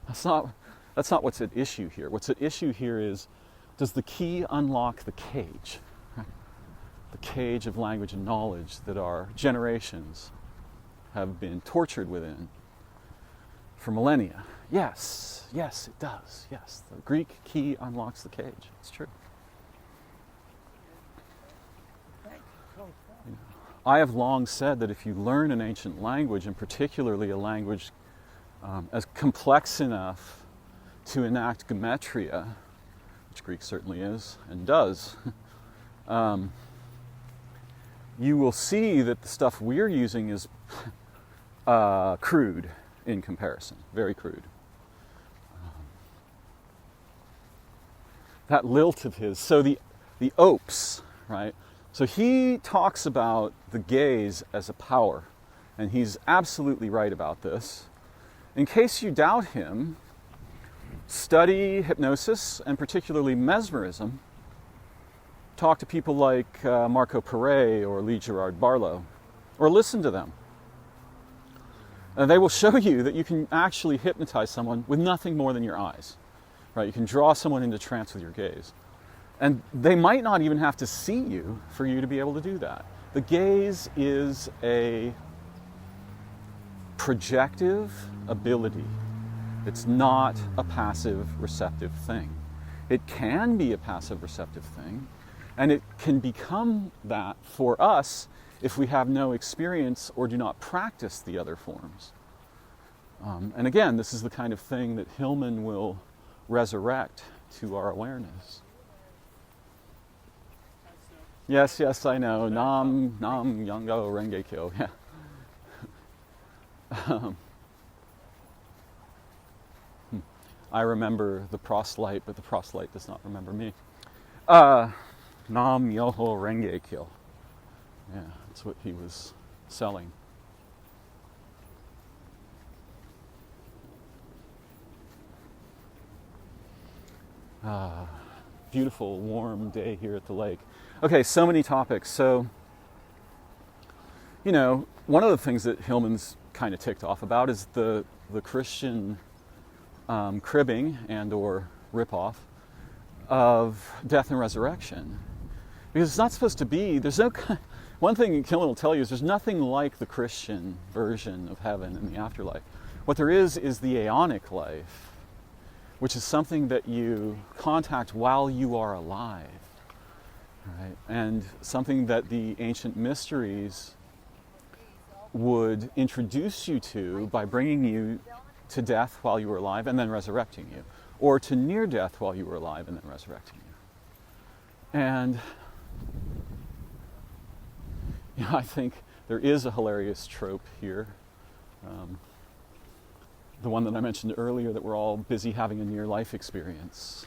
That's not what's at issue here. What's at issue here is, does the key unlock the cage? Right? The cage of language and knowledge that our generations have been tortured within for millennia. Yes, it does. Yes, the Greek key unlocks the cage. It's true. I have long said that if you learn an ancient language, and particularly a language as complex enough to enact gematria, which Greek certainly is and does, you will see that the stuff we're using is crude in comparison, very crude. That lilt of his, so the opes, right? So he talks about the gaze as a power, and he's absolutely right about this. In case you doubt him, study hypnosis, and particularly mesmerism. Talk to people like Marco Perret or Lee Gerard Barlow, or listen to them. And they will show you that you can actually hypnotize someone with nothing more than your eyes. Right? You can draw someone into trance with your gaze. And they might not even have to see you for you to be able to do that. The gaze is a projective ability. It's not a passive receptive thing. It can be a passive receptive thing, and it can become that for us if we have no experience or do not practice the other forms. And again, this is the kind of thing that Hillman will resurrect to our awareness. Yes, I know. Nam Yango Renge Kyo. Yeah. I remember the proselyte, but the proselyte does not remember me. Nam Yoho Renge Kyo. Yeah, that's what he was selling. Beautiful, warm day here at the lake. Okay, so many topics. So, one of the things that Hillman's kind of ticked off about is the Christian cribbing and or ripoff of death and resurrection. Because it's not supposed to be, one thing Hillman will tell you is there's nothing like the Christian version of heaven and the afterlife. What there is the aeonic life, which is something that you contact while you are alive. Right? And something that the ancient mysteries would introduce you to by bringing you to death while you were alive and then resurrecting you, or to near death while you were alive and then resurrecting you. And I think there is a hilarious trope here. The one that I mentioned earlier, that we're all busy having a near-life experience.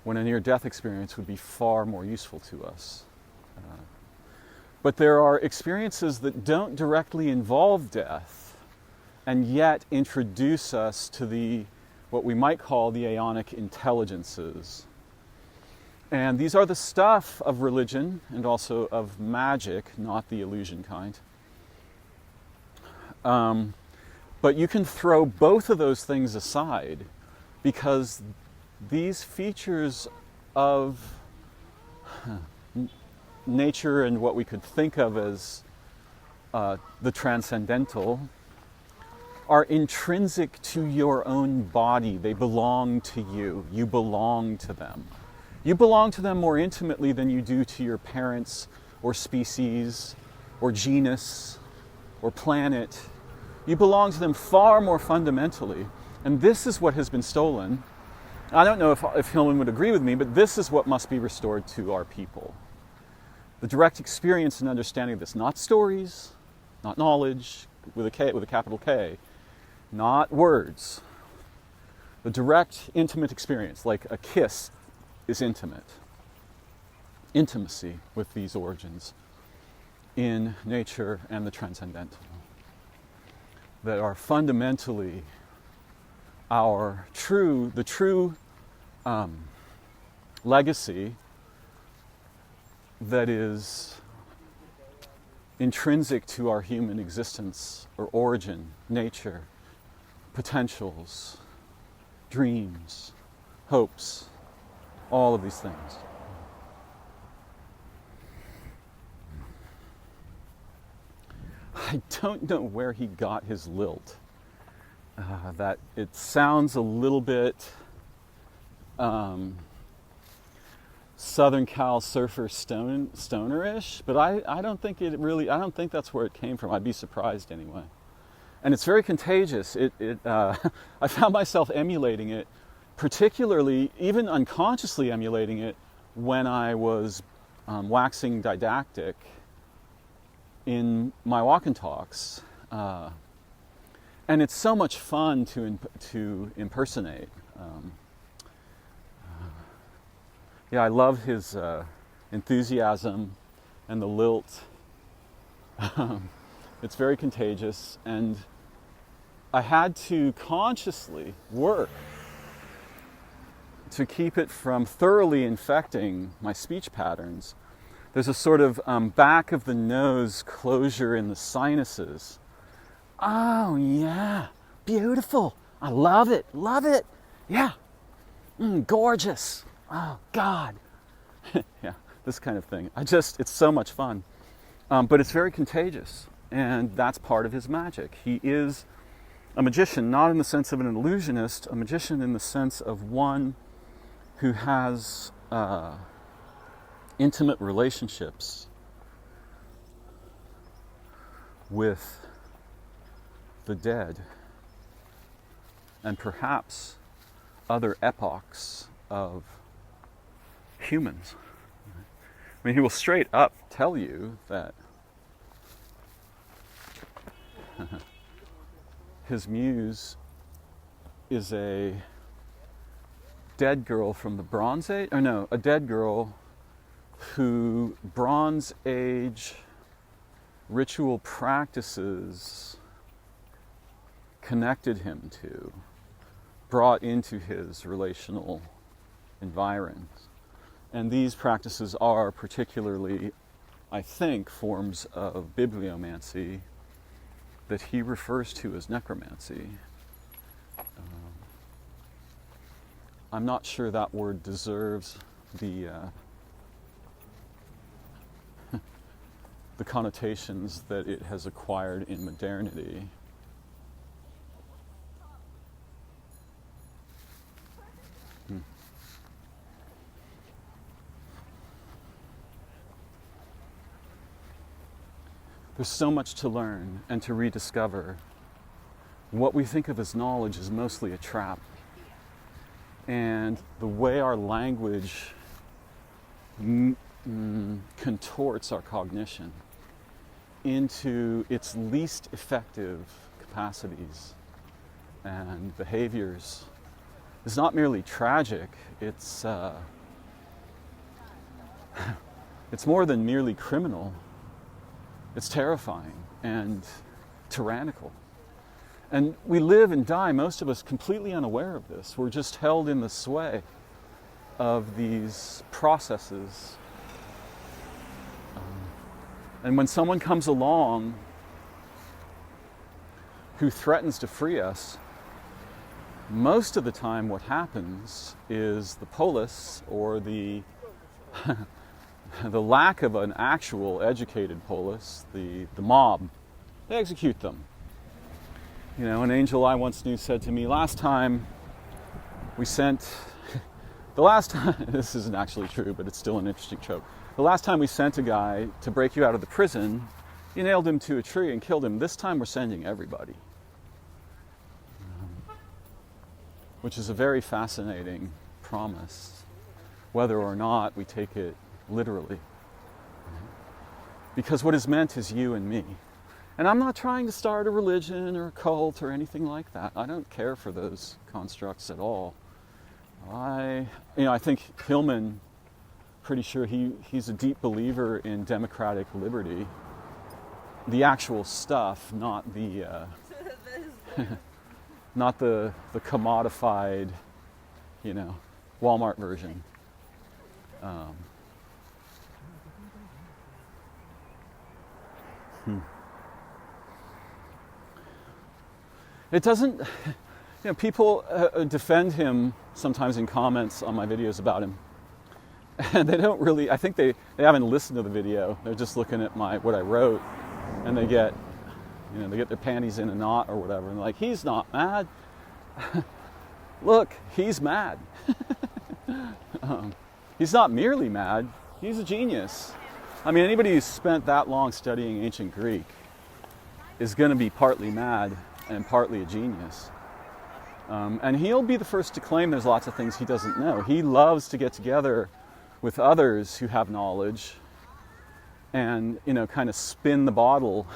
When a near-death experience would be far more useful to us. But there are experiences that don't directly involve death, and yet introduce us to what we might call the aeonic intelligences. And these are the stuff of religion and also of magic, not the illusion kind. But you can throw both of those things aside, because these features of nature and what we could think of as the transcendental are intrinsic to your own body. They belong to you. You belong to them. You belong to them more intimately than you do to your parents or species or genus or planet. You belong to them far more fundamentally. And this is what has been stolen. I don't know if Hillman would agree with me, but this is what must be restored to our people. The direct experience and understanding of this, not stories, not knowledge with a capital K, not words. The direct intimate experience, like a kiss is intimate. Intimacy with these origins in nature and the transcendental that are fundamentally the true legacy that is intrinsic to our human existence or origin, nature, potentials, dreams, hopes, all of these things. I don't know where he got his lilt. That it sounds a little bit Southern Cal surfer stoner-ish, but I don't think that's where it came from. I'd be surprised anyway. And it's very contagious. I found myself emulating it, particularly, even unconsciously emulating it, when I was waxing didactic in my walk and talks. And it's so much fun to impersonate. I love his enthusiasm and the lilt. It's very contagious, and I had to consciously work to keep it from thoroughly infecting my speech patterns. There's a sort of back of the nose closure in the sinuses. Oh yeah, beautiful. I love it, yeah. Gorgeous. Oh God. Yeah, this kind of thing. It's so much fun. But it's very contagious, and that's part of his magic. He is a magician, not in the sense of an illusionist, a magician in the sense of one who has intimate relationships with the dead and perhaps other epochs of humans. I mean, he will straight up tell you that his muse is a dead girl from the Bronze Age, a dead girl who Bronze Age ritual practices connected him to, brought into his relational environs. And these practices are particularly, I think, forms of bibliomancy that he refers to as necromancy. I'm not sure that word deserves the connotations that it has acquired in modernity. There's so much to learn and to rediscover. What we think of as knowledge is mostly a trap. And the way our language contorts our cognition into its least effective capacities and behaviors is not merely tragic, it's more than merely criminal. It's terrifying and tyrannical. And we live and die, most of us, completely unaware of this. We're just held in the sway of these processes. And when someone comes along who threatens to free us, most of the time what happens is the polis, or the the lack of an actual educated polis, the mob, they execute them. You know, an angel I once knew said to me, last time, this isn't actually true, but it's still an interesting trope. The last time we sent a guy to break you out of the prison, you nailed him to a tree and killed him. This time we're sending everybody. Which is a very fascinating promise, whether or not we take it literally. Because what is meant is you and me. And I'm not trying to start a religion or a cult or anything like that. I don't care for those constructs at all. I think Hillman, pretty sure he's a deep believer in democratic liberty. The actual stuff, not the not the commodified, Walmart version. It doesn't, people defend him sometimes in comments on my videos about him. And they don't really, I think they haven't listened to the video. They're just looking at what I wrote, and they get their panties in a knot or whatever. And they're like, he's not mad. Look, he's mad. He's not merely mad, he's a genius. I mean, anybody who's spent that long studying ancient Greek is going to be partly mad and partly a genius. And he'll be the first to claim there's lots of things he doesn't know. He loves to get together with others who have knowledge and, kind of spin the bottle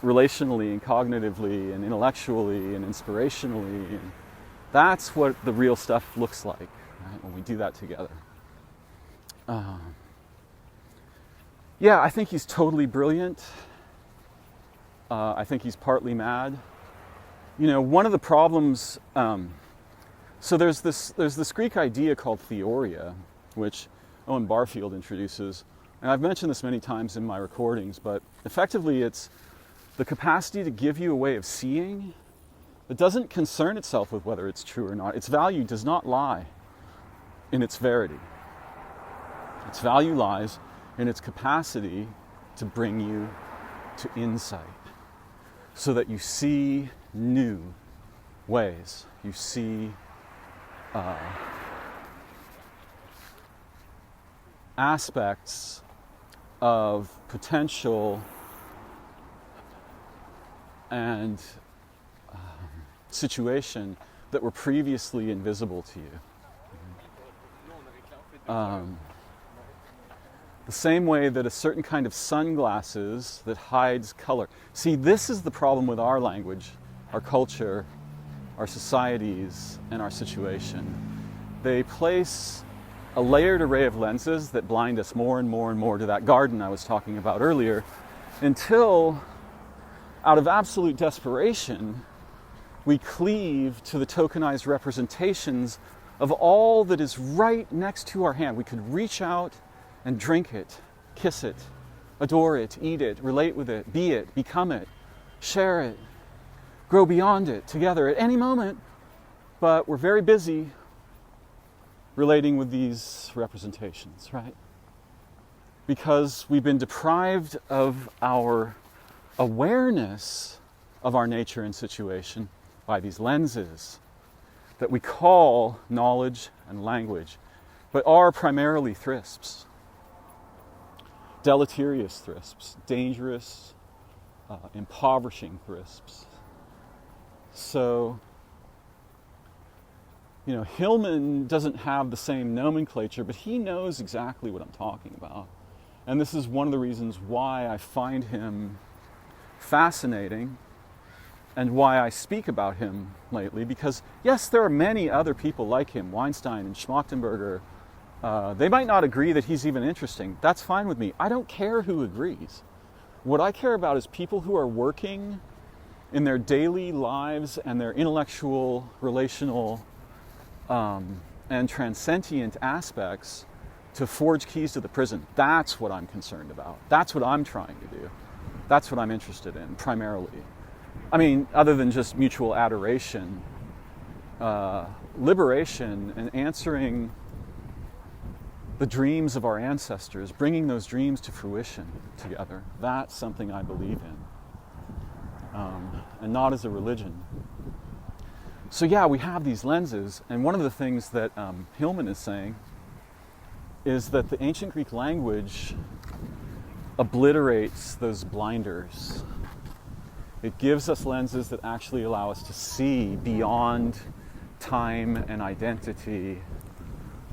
relationally and cognitively and intellectually and inspirationally. And that's what the real stuff looks like, right, when we do that together. Yeah, I think he's totally brilliant. I think he's partly mad. One of the problems, so there's this Greek idea called theoria, which Owen Barfield introduces. And I've mentioned this many times in my recordings, but effectively it's the capacity to give you a way of seeing that doesn't concern itself with whether it's true or not. Its value does not lie in its verity. Its value lies in its capacity to bring you to insight, so that you see new ways. You see aspects of potential and situation that were previously invisible to you. The same way that a certain kind of sunglasses that hides color. See, this is the problem with our language, our culture, our societies, and our situation. They place a layered array of lenses that blind us more and more and more to that garden I was talking about earlier, until, out of absolute desperation, we cleave to the tokenized representations of all that is right next to our hand. We could reach out and drink it, kiss it, adore it, eat it, relate with it, be it, become it, share it, grow beyond it together at any moment. But we're very busy relating with these representations, right? Because we've been deprived of our awareness of our nature and situation by these lenses that we call knowledge and language, but are primarily thrisps. Deleterious thrisps, dangerous, impoverishing thrisps. So, Hillman doesn't have the same nomenclature, but he knows exactly what I'm talking about. And this is one of the reasons why I find him fascinating and why I speak about him lately, because yes, there are many other people like him, Weinstein and Schmachtenberger. They might not agree that he's even interesting. That's fine with me. I don't care who agrees. What I care about is people who are working in their daily lives and their intellectual, relational, and transcendent aspects to forge keys to the prison. That's what I'm concerned about. That's what I'm trying to do. That's what I'm interested in, primarily. I mean, other than just mutual adoration, liberation and answering the dreams of our ancestors, bringing those dreams to fruition together. That's something I believe in, and not as a religion. So yeah, we have these lenses, and one of the things that Hillman is saying is that the ancient Greek language obliterates those blinders. It gives us lenses that actually allow us to see beyond time and identity,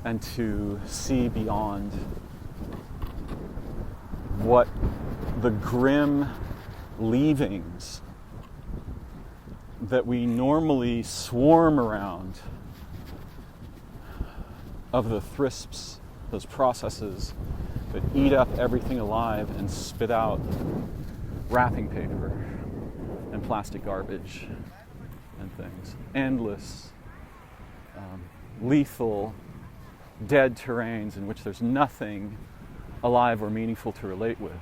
and to see beyond what the grim leavings that we normally swarm around of the thrisps, those processes that eat up everything alive and spit out wrapping paper and plastic garbage and things. Endless, lethal, dead terrains in which there's nothing alive or meaningful to relate with.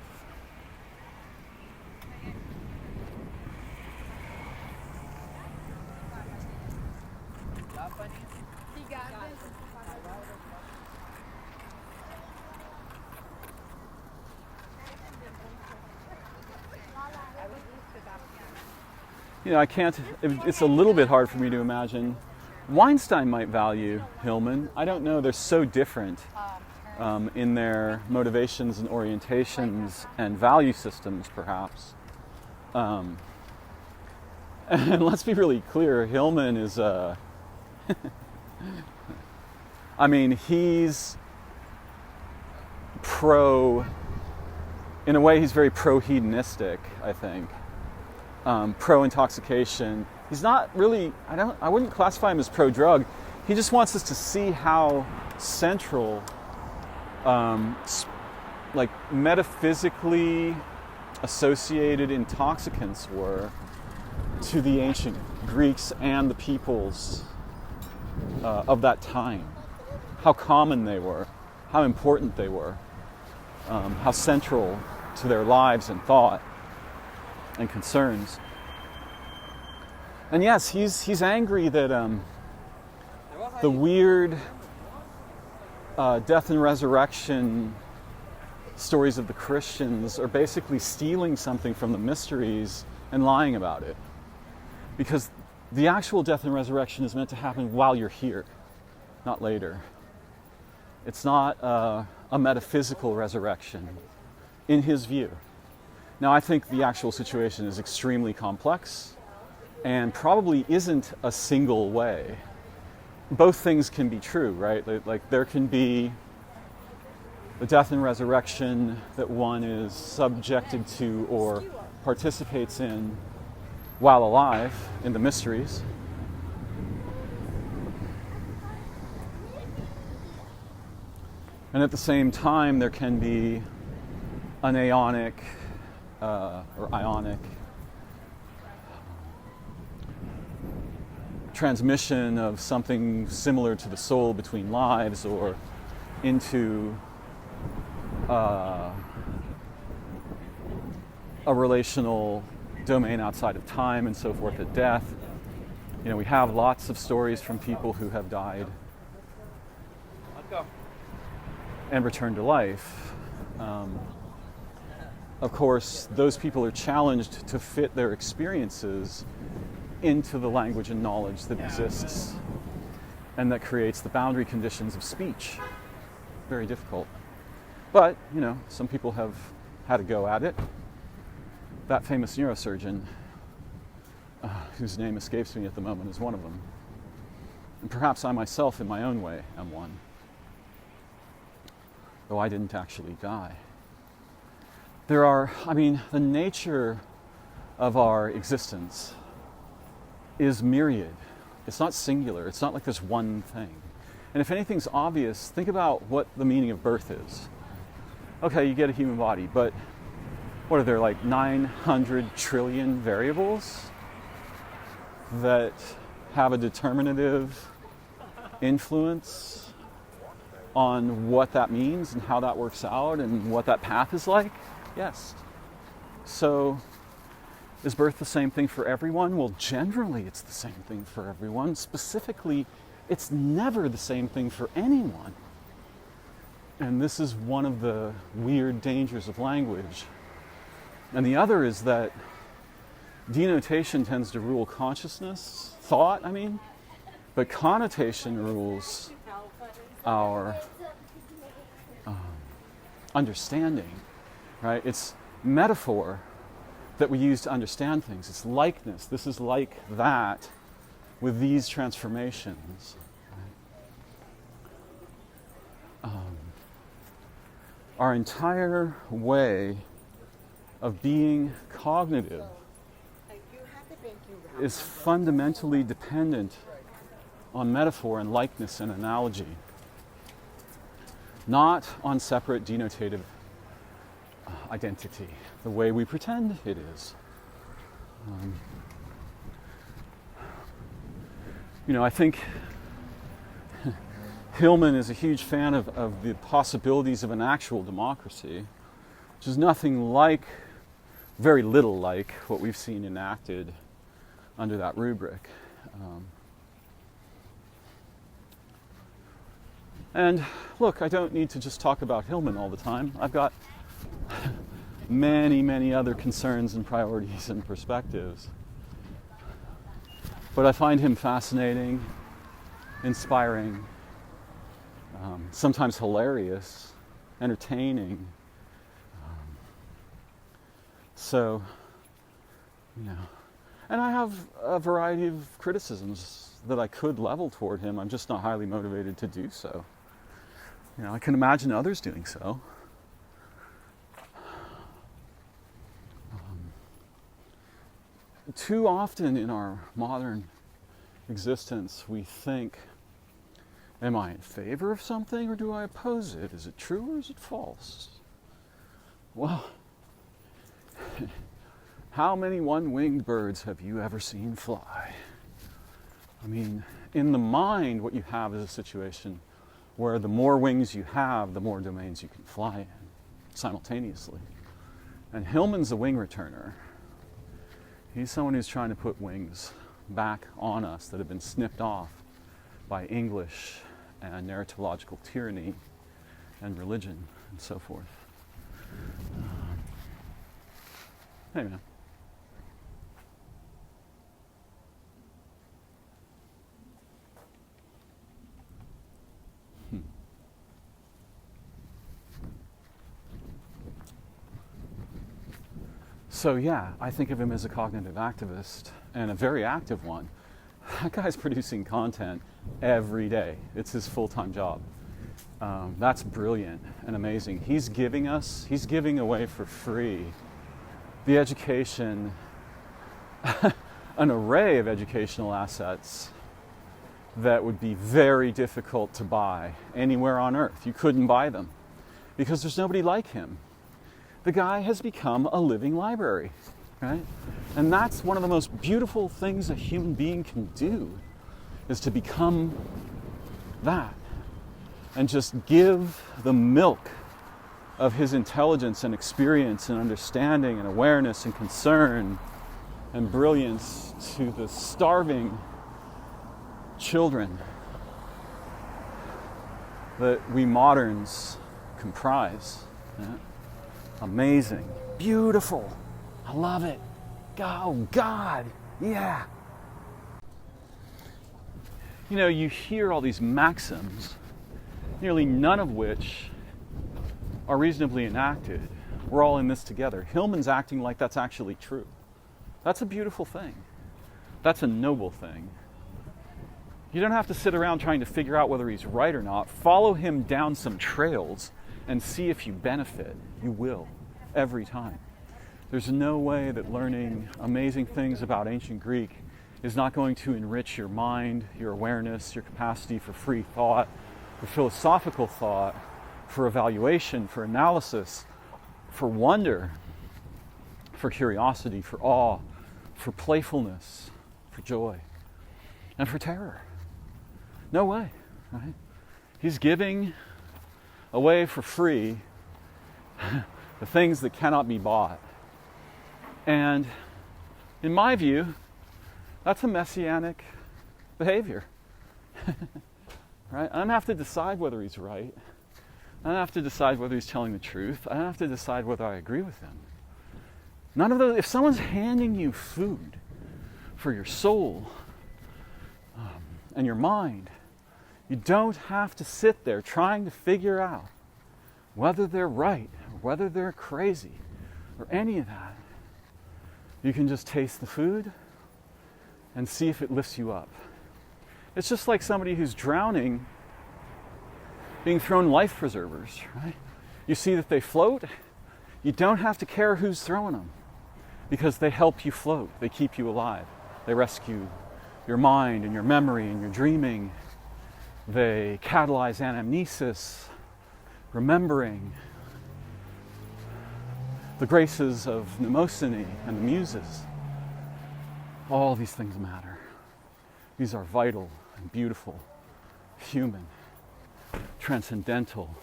You know, I can't, it's a little bit hard for me to imagine. Weinstein might value Hillman. I don't know, they're so different in their motivations and orientations and value systems, perhaps. And let's be really clear, Hillman is, I mean, he's in a way, he's very pro-hedonistic, I think. Pro-intoxication. He's not really, I wouldn't classify him as pro-drug. He just wants us to see how central, like metaphysically associated intoxicants were to the ancient Greeks and the peoples of that time. How common they were, how important they were, how central to their lives and thought and concerns. And yes, he's angry that the weird death and resurrection stories of the Christians are basically stealing something from the mysteries and lying about it. Because the actual death and resurrection is meant to happen while you're here, not later. It's not a metaphysical resurrection, in his view. Now, I think the actual situation is extremely complex and probably isn't a single way. Both things can be true, right? Like there can be the death and resurrection that one is subjected to or participates in while alive in the mysteries. And at the same time, there can be an aeonic or ionic transmission of something similar to the soul between lives or into a relational domain outside of time and so forth at death. You know, we have lots of stories from people who have died and returned to life. Of course, those people are challenged to fit their experiences into the language and knowledge that exists and that creates the boundary conditions of speech. Very difficult. But, you know, some people have had a go at it. That famous neurosurgeon, whose name escapes me at the moment, is one of them. And perhaps I myself, in my own way, am one. Though I didn't actually die. There are, I mean, the nature of our existence is myriad. It's not singular. It's not like there's one thing. And if anything's obvious, think about what the meaning of birth is. Okay, you get a human body, but what are there, like 900 trillion variables that have a determinative influence on what that means and how that works out and what that path is like? Yes. So, is birth the same thing for everyone? Well, generally it's the same thing for everyone. Specifically, it's never the same thing for anyone. And this is one of the weird dangers of language. And the other is that denotation tends to rule consciousness, thought, I mean, but connotation rules our understanding, right? It's metaphor that we use to understand things. It's likeness. This is like that with these transformations. Right? our entire way of being cognitive is fundamentally dependent on metaphor and likeness and analogy, not on separate denotative identity, the way we pretend it is. I think Hillman is a huge fan of the possibilities of an actual democracy, which is nothing like, very little like, what we've seen enacted under that rubric. And look, I don't need to just talk about Hillman all the time. I've got many, many other concerns and priorities and perspectives. But I find him fascinating, inspiring, sometimes hilarious, entertaining. And I have a variety of criticisms that I could level toward him. I'm just not highly motivated to do so. I can imagine others doing so. Too often in our modern existence, we think, am I in favor of something or do I oppose it? Is it true or is it false? Well, how many one-winged birds have you ever seen fly? I mean, in the mind, what you have is a situation where the more wings you have, the more domains you can fly in simultaneously. And Hillman's a wing returner. He's someone who's trying to put wings back on us that have been snipped off by English and narratological tyranny and religion and so forth. Hey, man. So yeah, I think of him as a cognitive activist, and a very active one. That guy's producing content every day. It's his full-time job. That's brilliant and amazing. He's giving away for free the education, an array of educational assets that would be very difficult to buy anywhere on earth. You couldn't buy them because there's nobody like him. The guy has become a living library, right? And that's one of the most beautiful things a human being can do, is to become that and just give the milk of his intelligence and experience and understanding and awareness and concern and brilliance to the starving children that we moderns comprise. Yeah? Amazing, beautiful, I love it. Oh God, yeah. You hear all these maxims, nearly none of which are reasonably enacted. We're all in this together. Hillman's acting like that's actually true. That's a beautiful thing. That's a noble thing. You don't have to sit around trying to figure out whether he's right or not. Follow him down some trails and see if you benefit. You will, every time. There's no way that learning amazing things about ancient Greek is not going to enrich your mind, your awareness, your capacity for free thought, for philosophical thought, for evaluation, for analysis, for wonder, for curiosity, for awe, for playfulness, for joy, and for terror. No way, right? He's giving away for free the things that cannot be bought. And in my view, that's a messianic behavior. Right? I don't have to decide whether he's right. I don't have to decide whether he's telling the truth. I don't have to decide whether I agree with him. None of those. If someone's handing you food for your soul and your mind, you don't have to sit there trying to figure out whether they're right or whether they're crazy or any of that. You can just taste the food and see if it lifts you up. It's just like somebody who's drowning being thrown life preservers, right? You see that they float. You don't have to care who's throwing them because they help you float. They keep you alive. They rescue your mind and your memory and your dreaming. They catalyze anamnesis, remembering, the graces of mnemosyne and the muses. All these things matter. These are vital and beautiful, human, transcendental,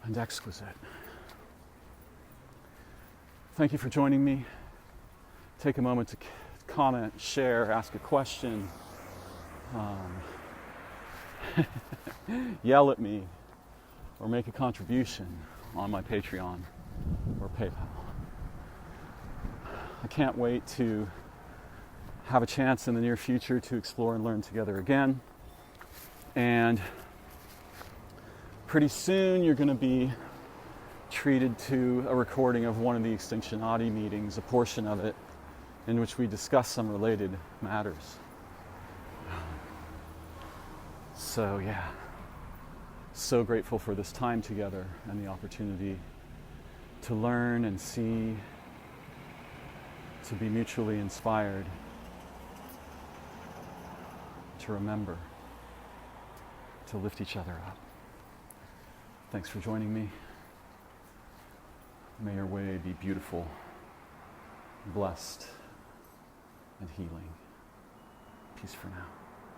and exquisite. Thank you for joining me. Take a moment to comment, share, ask a question, yell at me, or make a contribution on my Patreon or PayPal. I can't wait to have a chance in the near future to explore and learn together again. And pretty soon you're going to be treated to a recording of one of the Extinctionati meetings, a portion of it, in which we discuss some related matters. So yeah, so grateful for this time together and the opportunity to learn and see, to be mutually inspired, to remember, to lift each other up. Thanks for joining me. May your way be beautiful, blessed, and healing. Peace for now.